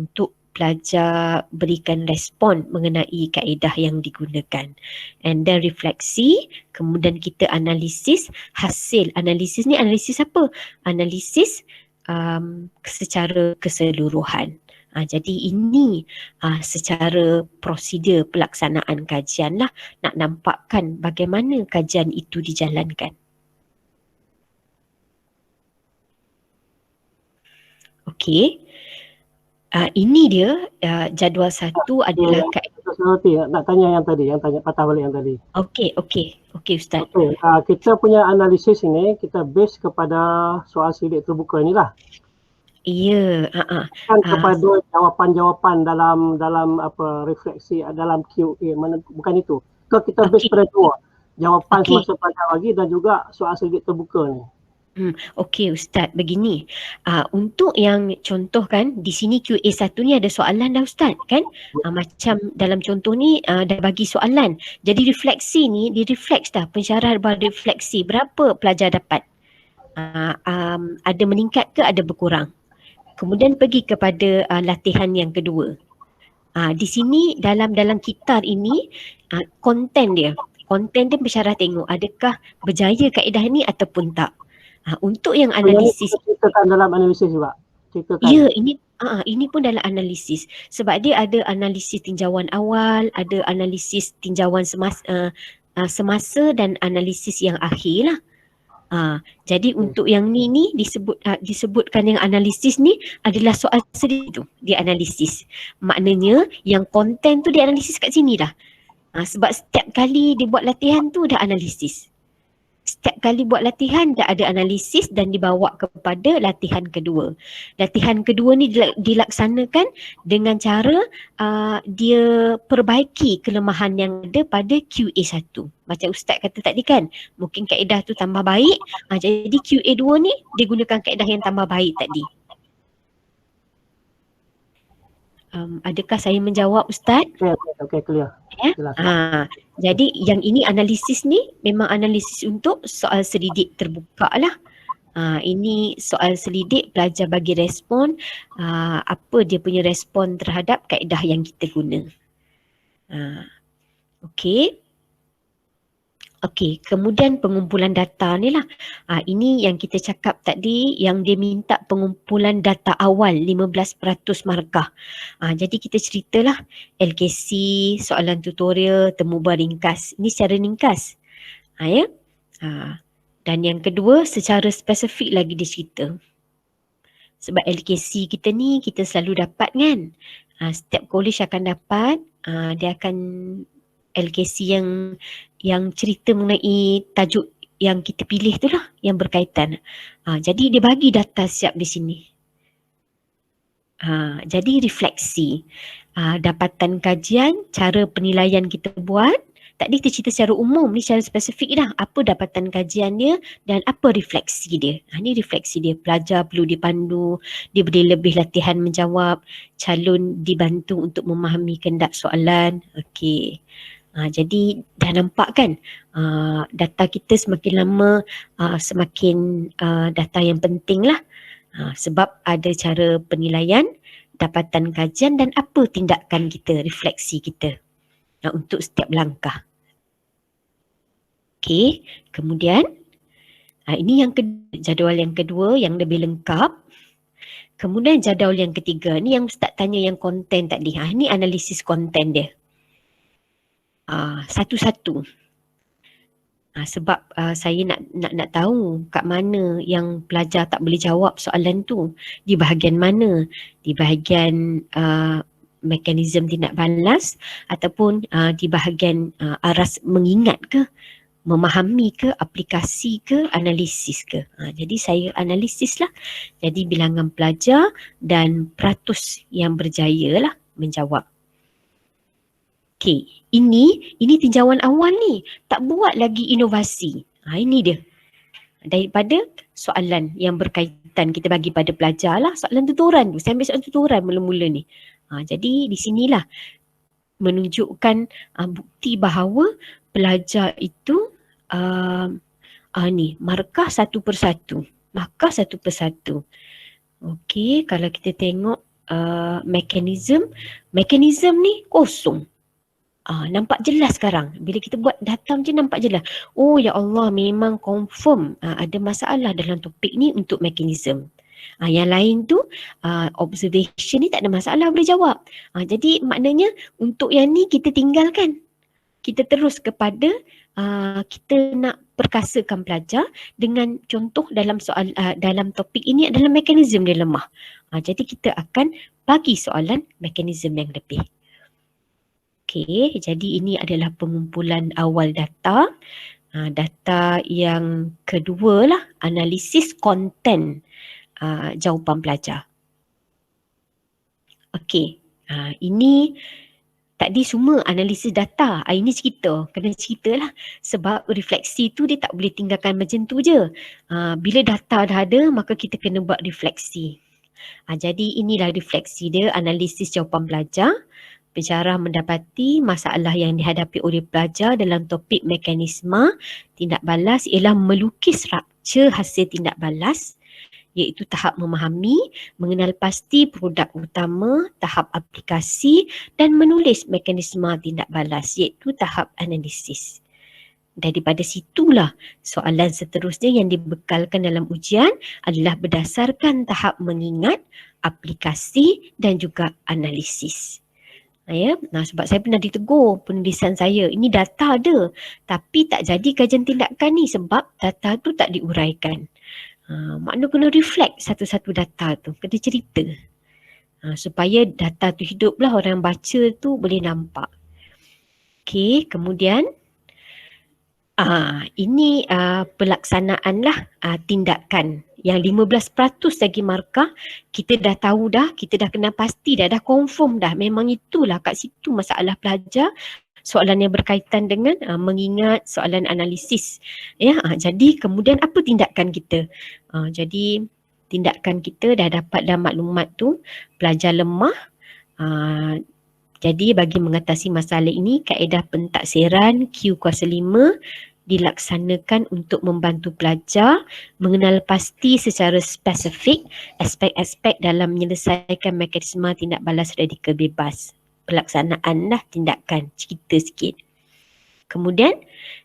untuk pelajar berikan respon mengenai kaedah yang digunakan. And then refleksi, kemudian kita analisis hasil. Analisis ni analisis apa? Analisis secara keseluruhan. Jadi ini secara prosedur pelaksanaan kajian lah, nak nampakkan bagaimana kajian itu dijalankan. Okey. Ini dia jadual 1 adalah nak tanya yang tanya patah balik yang tadi. Okey Ustaz. Okay. Kita punya analisis ini kita base kepada soal selidik terbuka inilah. Ya, Kan kepada jawapan-jawapan dalam apa refleksi dalam QA, bukan itu. Kita base pada dua, jawapan semasa pelajar bagi dan juga soal selidik terbuka ni. Okey Ustaz, begini. Untuk yang contoh kan, di sini QA1 ni ada soalan dah Ustaz kan? Macam dalam contoh ni dah bagi soalan. Jadi refleksi ni, dia refleks dah pensyarah refleksi. Berapa pelajar dapat? Ada meningkat ke ada berkurang? Kemudian pergi kepada latihan yang kedua. Di sini dalam kitar ini, konten dia pensyarah tengok adakah berjaya kaedah ni ataupun tak. Untuk yang analisis, ceritakan dalam analisis juga. Ya, ini pun dalam analisis. Sebab dia ada analisis tinjauan awal, ada analisis tinjauan semasa dan analisis yang akhir lah. Jadi untuk yang ni disebutkan yang analisis ni adalah soal sendiri tu dia analisis. Maknanya yang konten tu dia analisis kat sini dah. Sebab setiap kali dia buat latihan tu dah analisis. Setiap kali buat latihan dah ada analisis dan dibawa kepada latihan kedua. Latihan kedua ni dilaksanakan dengan cara dia perbaiki kelemahan yang ada pada QA1. Macam Ustaz kata tadi kan, mungkin kaedah tu tambah baik. Jadi QA2 ni dia gunakan kaedah yang tambah baik tadi. Adakah saya menjawab Ustaz? Okey, clear. Jadi yang ini analisis ni memang analisis untuk soal selidik terbuka lah. Ini soal selidik, pelajar bagi respon, apa dia punya respon terhadap kaedah yang kita guna. Okey, kemudian pengumpulan data ni lah. Ini yang kita cakap tadi, yang dia minta pengumpulan data awal 15% markah. Jadi kita ceritalah LKC, soalan tutorial, temu ringkas. Ini secara ringkas. Dan yang kedua secara spesifik lagi dia cerita. Sebab LKC kita ni kita selalu dapat kan. Setiap college akan dapat, dia akan LKC yang cerita mengenai tajuk yang kita pilih tu lah, yang berkaitan. Jadi dia bagi data siap di sini. Jadi refleksi, dapatan kajian, cara penilaian kita buat. Tadi kita cerita secara umum, ni secara spesifik dah. Apa dapatan kajian dia dan apa refleksi dia. Ni refleksi dia. Pelajar perlu dipandu, diberi lebih latihan menjawab, calon dibantu untuk memahami kehendak soalan. Okey. Jadi dah nampak kan, data kita semakin lama semakin data yang penting lah. Sebab ada cara penilaian, dapatan kajian dan apa tindakan kita, refleksi kita untuk setiap langkah. Okey, kemudian ini yang jadual yang kedua yang lebih lengkap. Kemudian jadual yang ketiga, ni yang Ustaz tanya yang konten tadi. Ini analisis konten dia. Satu-satu. Sebab saya nak tahu kat mana yang pelajar tak boleh jawab soalan tu. Di bahagian mana? Di bahagian mekanisme tindak balas ataupun di bahagian aras mengingat ke, memahami ke, aplikasi ke, analisis ke. Jadi saya analisis lah. Jadi bilangan pelajar dan peratus yang berjaya lah menjawab. Okey, ini tinjauan awal ni. Tak buat lagi inovasi. Ini dia. daripada soalan yang berkaitan kita bagi pada pelajar lah. Soalan tuturan tu, saya ambil soalan tuturan mula-mula ni. Jadi di sinilah menunjukkan bukti bahawa pelajar itu ni markah satu persatu. Markah satu persatu. Okey, kalau kita tengok mekanisme ni kosong. Nampak jelas sekarang. Bila kita buat data macam nampak jelas. Oh ya Allah, memang confirm ada masalah dalam topik ni untuk mekanisme. Yang lain tu observation ni tak ada masalah, boleh jawab. Jadi maknanya untuk yang ni kita tinggalkan. Kita terus kepada kita nak perkasakan pelajar dengan contoh dalam soal dalam topik ini adalah mekanisme dia lemah. Jadi kita akan bagi soalan mekanisme yang lebih. Okey, jadi ini adalah pengumpulan awal data. Data yang kedua lah, analisis konten jawapan pelajar. Okey, ini tadi semua analisis data. Ini cerita, kena cerita lah. Sebab refleksi tu dia tak boleh tinggalkan macam tu je. Bila data dah ada, maka kita kena buat refleksi. Jadi inilah refleksi dia, analisis jawapan pelajar. Pensyarah mendapati masalah yang dihadapi oleh pelajar dalam topik mekanisme tindak balas ialah melukis struktur hasil tindak balas, iaitu tahap memahami, mengenal pasti produk utama, tahap aplikasi dan menulis mekanisme tindak balas, iaitu tahap analisis. Daripada situlah soalan seterusnya yang dibekalkan dalam ujian adalah berdasarkan tahap mengingat, aplikasi dan juga analisis. Sebab saya pernah ditegur penulisan saya, ini data ada tapi tak jadi kajian tindakan ni sebab data tu tak diuraikan. Makna kena reflect satu-satu data tu, kena cerita supaya data tu hiduplah, orang baca tu boleh nampak. Okey, kemudian ini pelaksanaan lah tindakan yang 15% lagi markah. Kita dah tahu dah, kita dah kenal pasti dah confirm dah, memang itulah kat situ masalah pelajar. Soalan yang berkaitan dengan mengingat, soalan analisis. Jadi kemudian apa tindakan kita? Jadi tindakan kita dah dapat dah maklumat tu, pelajar lemah. Jadi bagi mengatasi masalah ini, kaedah pentaksiran Q kuasa 5 dilaksanakan untuk membantu pelajar mengenal pasti secara spesifik aspek-aspek dalam menyelesaikan mekanisme tindak balas radikal bebas. Pelaksanaan lah tindakan, cerita sikit. Kemudian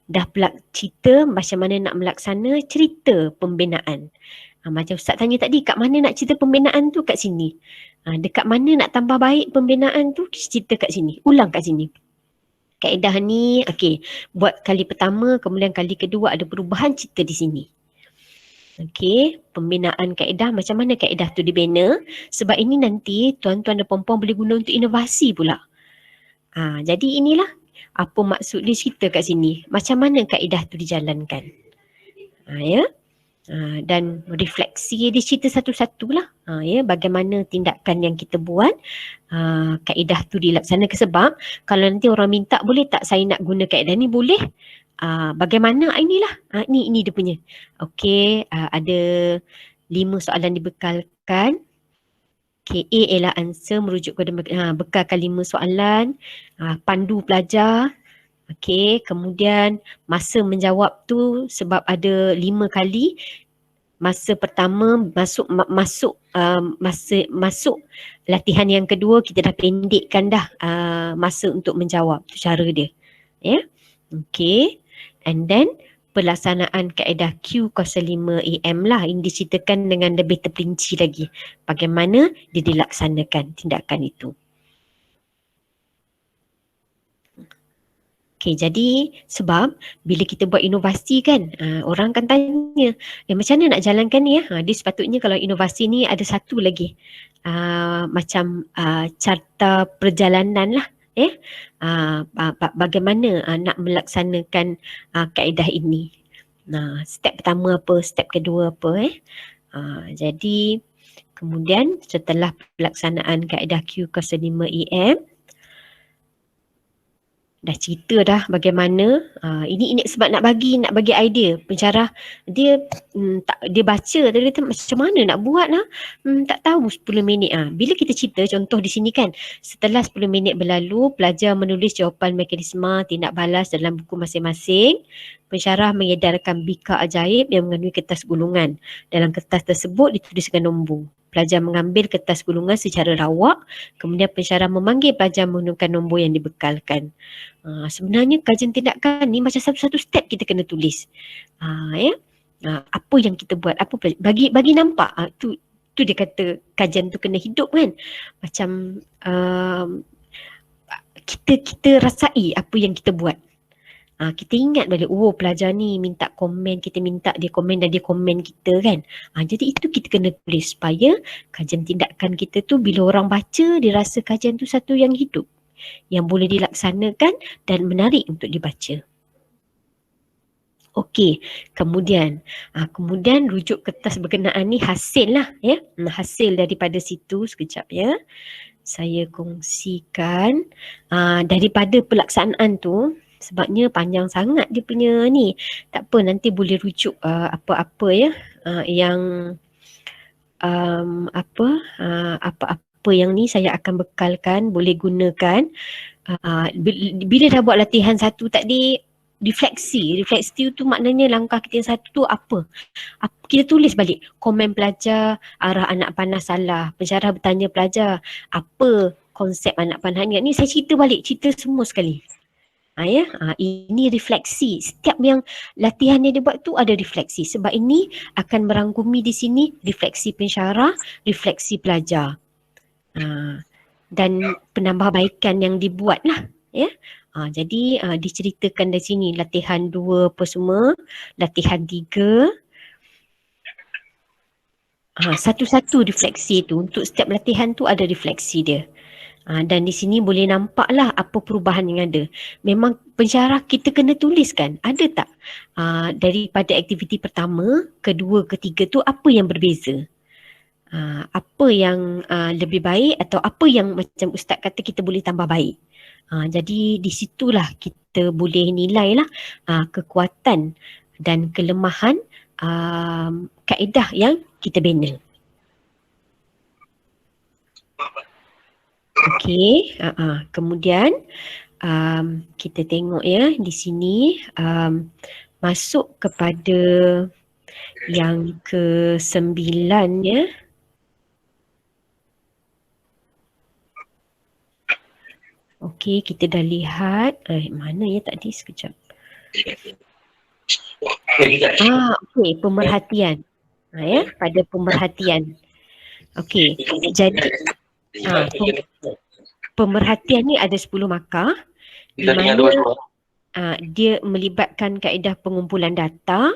dah cerita macam mana nak melaksana, cerita pembinaan. Macam Ustaz tanya tadi, kat mana nak cerita pembinaan tu? Kat sini. Dekat mana nak tambah baik pembinaan tu? Cerita kat sini, ulang kat sini. Kaedah ni, okey, buat kali pertama, kemudian kali kedua ada perubahan, cerita di sini. Okey, pembinaan kaedah, macam mana kaedah tu dibina? Sebab ini nanti tuan-tuan dan puan-puan boleh guna untuk inovasi pula. Jadi inilah apa maksud dia cerita kat sini. Macam mana kaedah tu dijalankan. Dan refleksi dia cerita satu-satu lah. Bagaimana tindakan yang kita buat, kaedah tu dilaksanakan. Sebab kalau nanti orang minta, boleh tak saya nak guna kaedah ni? Boleh. Bagaimana? Inilah. Ini dia punya. Okey, ada 5 soalan dibekalkan. Okay, A ialah answer merujuk kepada bekalkan 5 soalan. Pandu pelajar. Okey, kemudian masa menjawab tu sebab ada 5 kali. Masa pertama masuk latihan yang kedua, kita dah pendekkan dah masa untuk menjawab. Tu cara dia. Okey. And then pelaksanaan kaedah Q kuasa 5 AM lah. Ini diceritakan dengan lebih terperinci lagi bagaimana dia dilaksanakan tindakan itu. Okay, jadi sebab bila kita buat inovasi kan, orang akan tanya, macam mana nak jalankan ni? Dia sepatutnya kalau inovasi ni ada satu lagi, macam carta perjalanan lah. Bagaimana nak melaksanakan kaedah ini. Step pertama apa, step kedua apa. Jadi kemudian setelah pelaksanaan kaedah Q kuasa 5 AM, dah cerita dah bagaimana ini sebab nak bagi idea pensyarah dia dia baca tadi kata macam mana nak buat lah tak tahu 10 minit bila kita cerita contoh di sini kan, setelah 10 minit berlalu pelajar menulis jawapan mekanisme tindak balas dalam buku masing-masing. Pensyarah mengedarkan bika ajaib yang mengandungi kertas gulungan. Dalam kertas tersebut dituliskan nombor. Pelajar mengambil kertas gulungan secara rawak, kemudian pensyarah memanggil pelajar menggunakan nombor yang dibekalkan. Sebenarnya kajian tindakan ni macam satu-satu step kita kena tulis. Apa yang kita buat, bagi nampak tu dia kata kajian tu kena hidup kan. Macam kita rasai apa yang kita buat. Kita ingat balik, pelajar ni minta komen, kita minta dia komen dan dia komen kita kan. Jadi itu kita kena tulis supaya kajian tindakan kita tu bila orang baca, dia rasa kajian tu satu yang hidup, yang boleh dilaksanakan dan menarik untuk dibaca. Okey, kemudian rujuk kertas berkenaan ni hasil lah ya. Hasil daripada situ sekejap ya. Saya kongsikan daripada pelaksanaan tu. Sebabnya panjang sangat dia punya ni. Tak apa, nanti boleh rujuk apa-apa ya yang apa-apa yang ni saya akan bekalkan, boleh gunakan. Bila dah buat latihan satu tadi, refleksi tu maknanya langkah kita yang satu tu apa? Kita tulis balik komen pelajar, arah anak panah salah. Pensyarah bertanya pelajar, apa konsep anak panah ni? Saya cerita balik, cerita semua sekali. Ini refleksi. Setiap yang latihan yang dia buat tu ada refleksi. Sebab ini akan merangkumi di sini refleksi pensyarah, refleksi pelajar. Dan penambahbaikan yang dibuat lah. Ya. Jadi diceritakan dari sini latihan 2 apa semua, latihan 3. Satu-satu refleksi tu, untuk setiap latihan tu ada refleksi dia. Dan di sini boleh nampaklah apa perubahan yang ada. Memang pensyarah kita kena tuliskan, ada tak daripada aktiviti pertama, kedua, ketiga tu apa yang berbeza. Apa yang lebih baik atau apa yang macam Ustaz kata kita boleh tambah baik. Jadi di situlah kita boleh nilailah kekuatan dan kelemahan kaedah yang kita bina. Okey, kemudian kita tengok ya di sini masuk kepada yang ke-9 ya. Okey, kita dah lihat mana ya tadi sekejap. Okey, pemerhatian. Ya, pada pemerhatian. Okey, jadi pemerhatian ni ada 10 markah di mana dia melibatkan kaedah pengumpulan data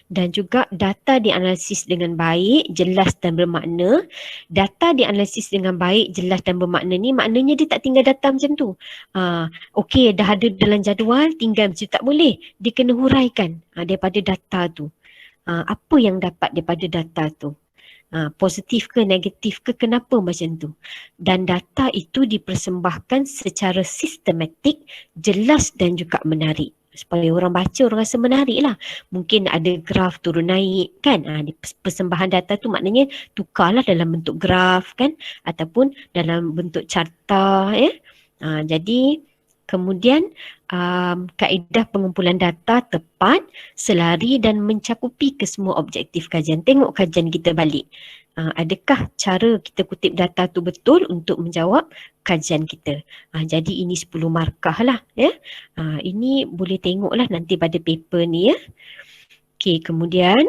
dan juga data dianalisis dengan baik, jelas dan bermakna. Data dianalisis dengan baik, jelas dan bermakna ni maknanya dia tak tinggal data macam tu. Okey, dah ada dalam jadual, tinggal macam tu, tak boleh. Dia kena huraikan daripada data tu. Apa yang dapat daripada data tu. Positif ke negatif ke, kenapa macam tu. Dan data itu dipersembahkan secara sistematik, jelas dan juga menarik. Supaya orang baca, orang rasa menarik lah. Mungkin ada graf turun naik kan. Persembahan data tu maknanya tukarlah dalam bentuk graf kan. Ataupun dalam bentuk carta ya. Jadi kemudian kaedah pengumpulan data tepat, selari dan mencakupi ke semua objektif kajian. Tengok kajian kita balik. Adakah cara kita kutip data tu betul untuk menjawab kajian kita. Jadi ini 10 markah lah ya. Ini boleh tengoklah nanti pada paper ni ya. Okey, kemudian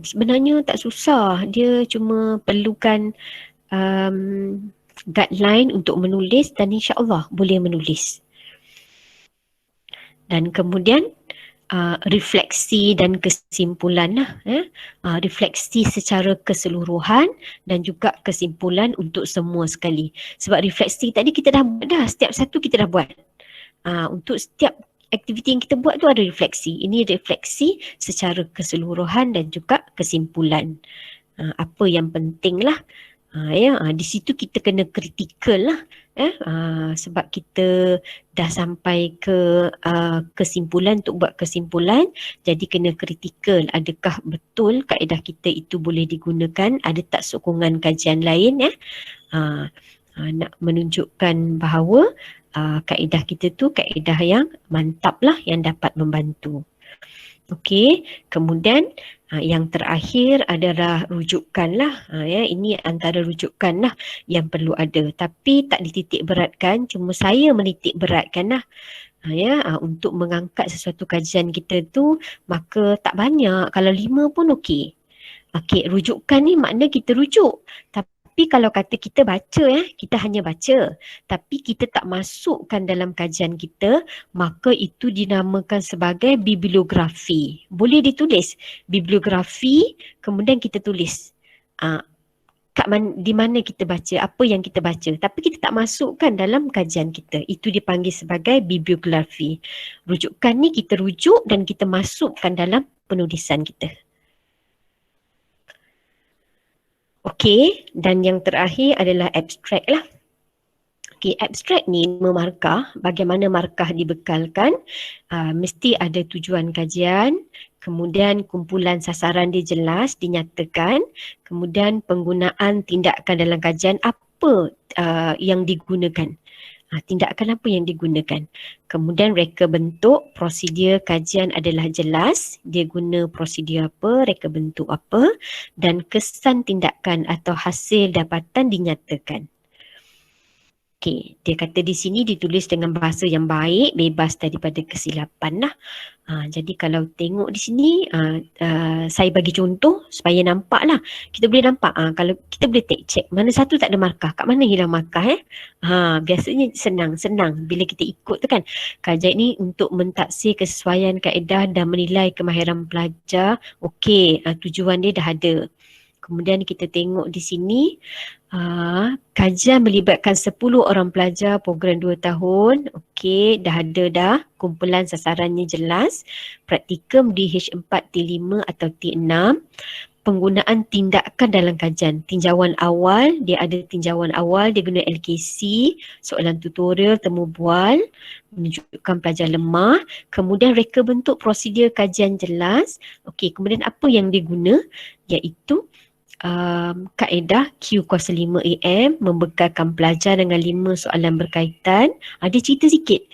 sebenarnya tak susah. Dia cuma perlukan guideline untuk menulis dan insya-Allah boleh menulis. Dan kemudian refleksi dan kesimpulan lah. Refleksi secara keseluruhan dan juga kesimpulan untuk semua sekali. Sebab refleksi tadi kita dah buat dah. Setiap satu kita dah buat. Untuk setiap aktiviti yang kita buat tu ada refleksi. Ini refleksi secara keseluruhan dan juga kesimpulan. Apa yang penting lah Di situ kita kena kritikal lah. Sebab kita dah sampai ke kesimpulan, untuk buat kesimpulan, jadi kena kritikal. Adakah betul kaedah kita itu boleh digunakan? Ada tak sokongan kajian lain nak menunjukkan bahawa kaedah kita tu kaedah yang mantap lah, yang dapat membantu. Okey, kemudian yang terakhir adalah rujukan lah. Ini antara rujukan lah yang perlu ada. Tapi tak dititik beratkan, cuma saya menitik beratkan lah. Untuk mengangkat sesuatu kajian kita tu, maka tak banyak. Kalau 5 pun okey. Okey, rujukan ni makna kita rujuk. Tapi kalau kata kita baca, kita hanya baca, tapi kita tak masukkan dalam kajian kita, maka itu dinamakan sebagai bibliografi. Boleh ditulis bibliografi, kemudian kita tulis di mana kita baca, apa yang kita baca, tapi kita tak masukkan dalam kajian kita. Itu dipanggil sebagai bibliografi. Rujukan ni kita rujuk dan kita masukkan dalam penulisan kita. Okey, dan yang terakhir adalah abstrak lah. Okey, abstrak ni memarkah, bagaimana markah dibekalkan, mesti ada tujuan kajian, kemudian kumpulan sasaran dia jelas, dinyatakan, kemudian penggunaan tindakan dalam kajian apa yang digunakan. Tindakan apa yang digunakan. Kemudian reka bentuk, prosedur kajian adalah jelas, dia guna prosedur apa, reka bentuk apa, dan kesan tindakan atau hasil dapatan dinyatakan. Okey, dia kata di sini ditulis dengan bahasa yang baik, bebas daripada kesilapan lah. Jadi kalau tengok di sini, saya bagi contoh supaya nampak lah. Kita boleh nampak, kalau kita boleh check mana satu tak ada markah, kat mana hilang markah biasanya senang bila kita ikut tu kan. Kajian ni untuk mentaksir kesesuaian kaedah dan menilai kemahiran pelajar. Okey, tujuan dia dah ada. Kemudian kita tengok di sini, kajian melibatkan 10 orang pelajar program 2 tahun. Okey, dah ada kumpulan sasarannya jelas. Praktikum di H4, T5 atau T6. Penggunaan tindakan dalam kajian. Tinjauan awal, dia ada tinjauan awal, dia guna LKC, soalan tutorial, temu bual, menunjukkan pelajar lemah. Kemudian reka bentuk prosedur kajian jelas. Okey, kemudian apa yang diguna? Iaitu kaedah Q kuasa 5 AM, membekalkan pelajar dengan 5 soalan berkaitan. Dia cerita sikit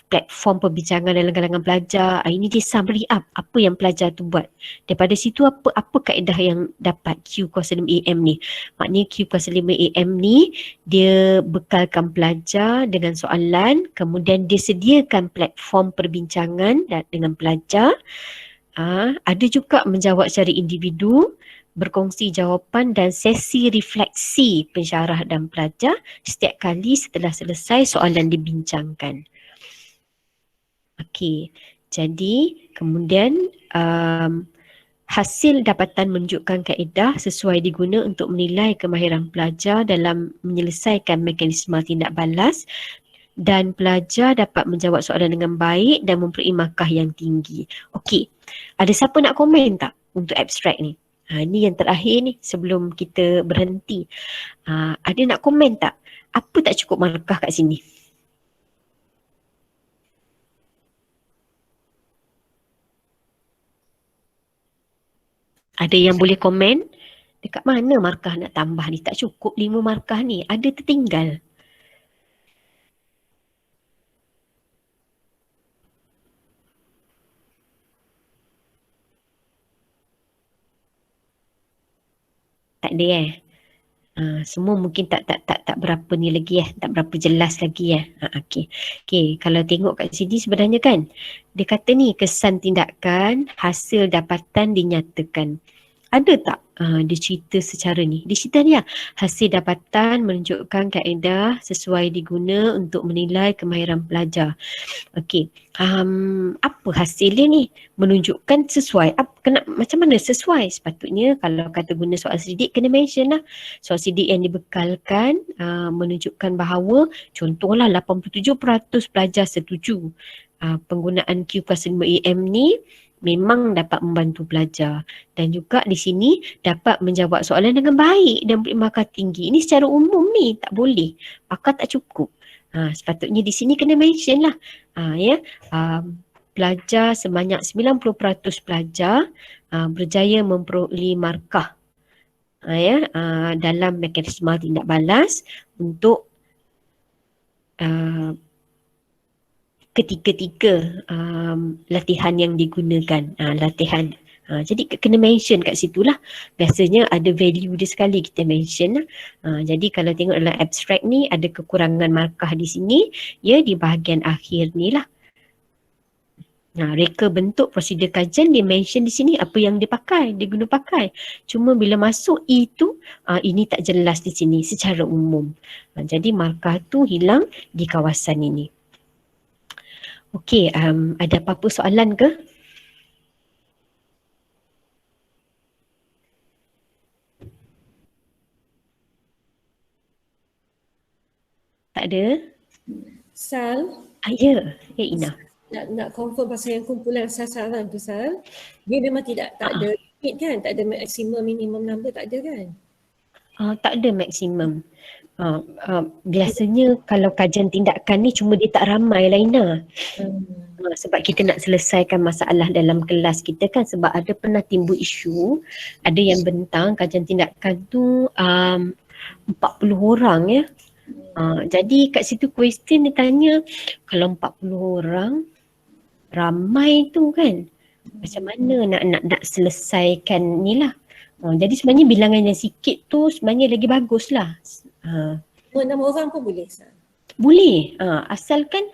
platform perbincangan dalam kalangan pelajar. Ini dia summary up apa yang pelajar tu buat. Daripada situ apa kaedah yang dapat Q kuasa 5 AM ni. Maknanya Q kuasa 5 AM ni dia bekalkan pelajar dengan soalan, kemudian dia sediakan platform perbincangan dengan pelajar. Ada juga menjawab secara individu, berkongsi jawapan dan sesi refleksi pensyarah dan pelajar setiap kali setelah selesai soalan dibincangkan. Okey, jadi kemudian hasil dapatan menunjukkan kaedah sesuai diguna untuk menilai kemahiran pelajar dalam menyelesaikan mekanisme tindak balas, dan pelajar dapat menjawab soalan dengan baik dan memperoleh markah yang tinggi. Okey, ada siapa nak komen tak untuk abstrak ni? Ni yang terakhir ni sebelum kita berhenti. Ada nak komen tak? Apa tak cukup markah kat sini? Ada yang boleh komen? Dekat mana markah nak tambah ni? Tak cukup 5 markah ni. Ada tertinggal. Tak ada semua mungkin tak berapa ni lagi tak berapa jelas lagi Okey, kalau tengok kat sini sebenarnya kan dia kata ni kesan tindakan, hasil dapatan dinyatakan. Ada tak dia cerita secara ni? Dia cerita ni hasil dapatan menunjukkan kaedah sesuai diguna untuk menilai kemahiran pelajar. Okey, apa hasil dia ni? Menunjukkan sesuai. Macam mana sesuai? Sepatutnya kalau kata guna soal sidik kena mention lah. Soal sidik yang dibekalkan menunjukkan bahawa contohlah 87% pelajar setuju penggunaan Q kuasa 5 AM ni memang dapat membantu pelajar dan juga di sini dapat menjawab soalan dengan baik dan beri markah tinggi. Ini secara umum ni tak boleh, markah tak cukup. Sepatutnya di sini kena mention lah. Pelajar sebanyak 90% pelajar berjaya memperoleh markah dalam mekanisme tindak balas untuk ketiga-tiga latihan yang digunakan. Latihan. Jadi kena mention kat situ lah. Biasanya ada value dia sekali kita mention lah. Jadi kalau tengok dalam abstract ni ada kekurangan markah di sini, ya di bahagian akhir ni lah. Reka bentuk prosedur kajian dia mention di sini apa yang dia pakai, dia guna pakai. Cuma bila masuk itu, ini tak jelas di sini secara umum. Jadi markah tu hilang di kawasan ini. Okey, ada apa-apa soalan ke? Tak ada? Sal, Ya, Ina. nak confirm pasal yang kumpulan sasaran tu Sal, dia memang tak ada limit kan, tak ada maksimum minimum number, tak ada kan? Tak ada maksimum. Biasanya kalau kajian tindakan ni cuma dia tak ramai lah Ina. Sebab kita nak selesaikan masalah dalam kelas kita kan, sebab ada pernah timbul isu, ada yang bentang kajian tindakan tu 40 orang ya. Jadi kat situ question dia tanya, kalau 40 orang ramai tu kan, macam mana nak selesaikan ni lah. Jadi sebenarnya bilangan yang sikit tu sebenarnya lagi bagus lah. 6 orang pun boleh Sal? Boleh, asalkan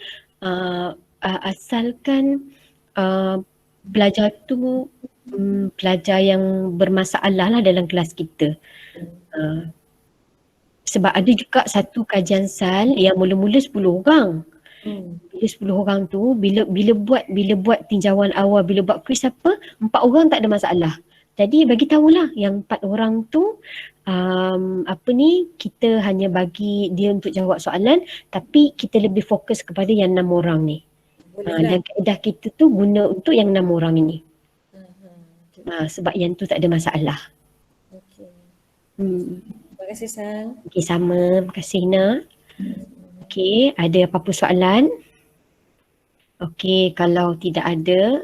pelajar tu pelajar yang bermasalah lah dalam kelas kita. Sebab ada juga satu kajian SAL yang mula-mula 10 orang. Bila 10 orang tu, bila buat tinjauan awal, bila buat quiz 4 orang tak ada masalah. Jadi bagi tahulah yang 4 orang tu kita hanya bagi dia untuk jawab soalan, tapi kita lebih fokus kepada yang 6 orang ni. Dan kaedah kita tu guna untuk yang 6 orang ini. Sebab yang tu tak ada masalah. Okey. Terima kasih Sal. Okey, sama. Terima kasih Ina. Okey, ada apa-apa soalan? Okey, kalau tidak ada,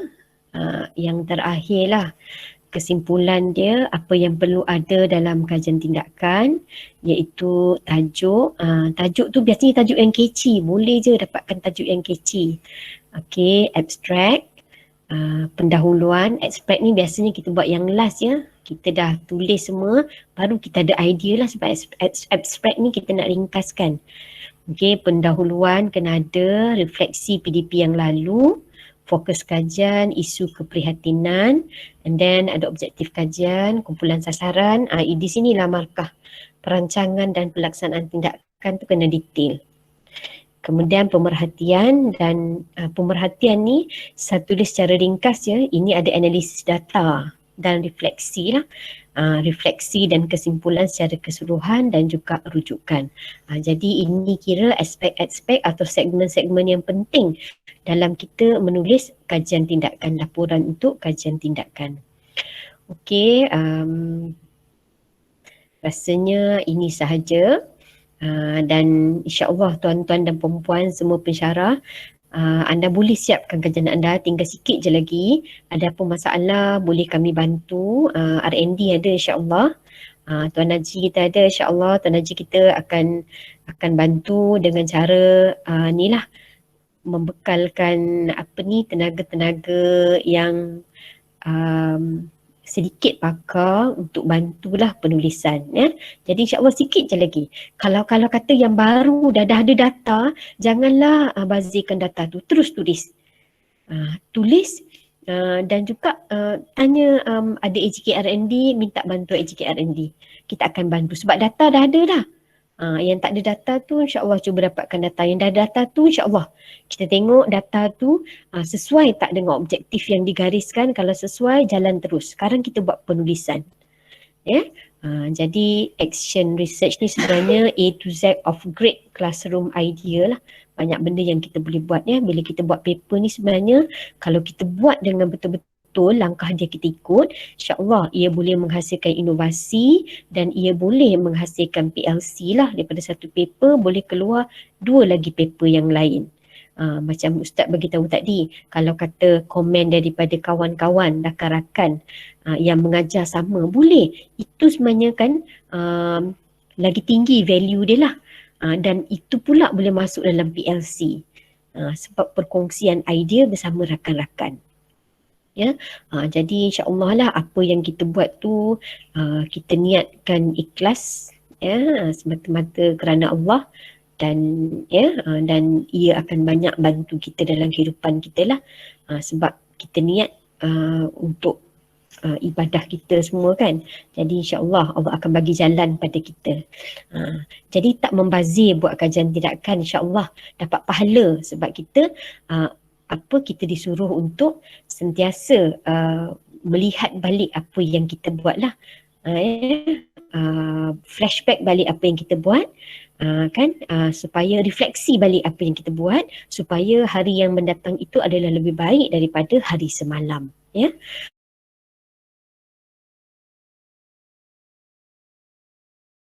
yang terakhir lah. Kesimpulan dia, apa yang perlu ada dalam kajian tindakan, iaitu tajuk. Tajuk tu biasanya tajuk yang catchy. Boleh je dapatkan tajuk yang catchy. Okey, abstract. Pendahuluan. Abstract ni biasanya kita buat yang last ya. Kita dah tulis semua, baru kita ada idea lah, sebab abstract ni kita nak ringkaskan. Okey, pendahuluan kena ada, refleksi PDP yang lalu, fokus kajian, isu keprihatinan, and then ada objektif kajian, kumpulan sasaran. Di sinilah markah perancangan dan pelaksanaan tindakan tu kena detail. Kemudian pemerhatian, dan pemerhatian ni saya tulis secara ringkas ya, ini ada analisis data dan refleksi lah. Refleksi dan kesimpulan secara keseluruhan dan juga rujukan. Jadi ini kira aspek-aspek atau segmen-segmen yang penting dalam kita menulis kajian tindakan, laporan untuk kajian tindakan. Okey, rasanya ini sahaja. Dan insya-Allah tuan-tuan dan puan-puan semua pensyarah, anda boleh siapkan kajian anda, tinggal sikit je lagi. Ada apa masalah boleh kami bantu. R&D ada insya-Allah. Tuan Najib kita ada insya-Allah. Tuan Najib kita akan bantu dengan cara ni lah, membekalkan tenaga-tenaga yang sedikit pakar untuk bantulah penulisan ya. Jadi insya-Allah sikit je lagi. Kalau kata yang baru dah ada data, janganlah bazirkan data tu, terus tulis. Tulis dan juga tanya ada AJK R&D, minta bantu AJK R&D. Kita akan bantu sebab data dah ada dah. Yang tak ada data tu insya-Allah cuba dapatkan data. Yang dah ada data tu insya-Allah kita tengok data tu sesuai tak dengan objektif yang digariskan. Kalau sesuai, jalan terus. Sekarang kita buat penulisan. Ya. Jadi action research ni sebenarnya A to Z of great classroom idea lah. Banyak benda yang kita boleh buat ya. Bila kita buat paper ni sebenarnya kalau kita buat dengan betul-betul betul langkah dia kita ikut, insya-Allah ia boleh menghasilkan inovasi dan ia boleh menghasilkan PLC lah, daripada satu paper boleh keluar 2 lagi paper yang lain. Macam Ustaz beritahu tadi, kalau kata komen daripada kawan-kawan, rakan-rakan yang mengajar sama, boleh. Itu sebenarnya kan lagi tinggi value dia lah. Dan itu pula boleh masuk dalam PLC. Sebab perkongsian idea bersama rakan-rakan. Ya, jadi insya-Allah lah apa yang kita buat tu kita niatkan ikhlas, ya, semata-mata kerana Allah, dan dan ia akan banyak bantu kita dalam kehidupan kita lah, sebab kita niat untuk ibadah kita semua kan. Jadi insya-Allah Allah akan bagi jalan pada kita. Jadi tak membazir buat kajian tindakan, insya-Allah dapat pahala sebab kita kita disuruh untuk sentiasa melihat balik apa yang kita buat lah. Flashback balik apa yang kita buat, supaya refleksi balik apa yang kita buat, supaya hari yang mendatang itu adalah lebih baik daripada hari semalam, ya.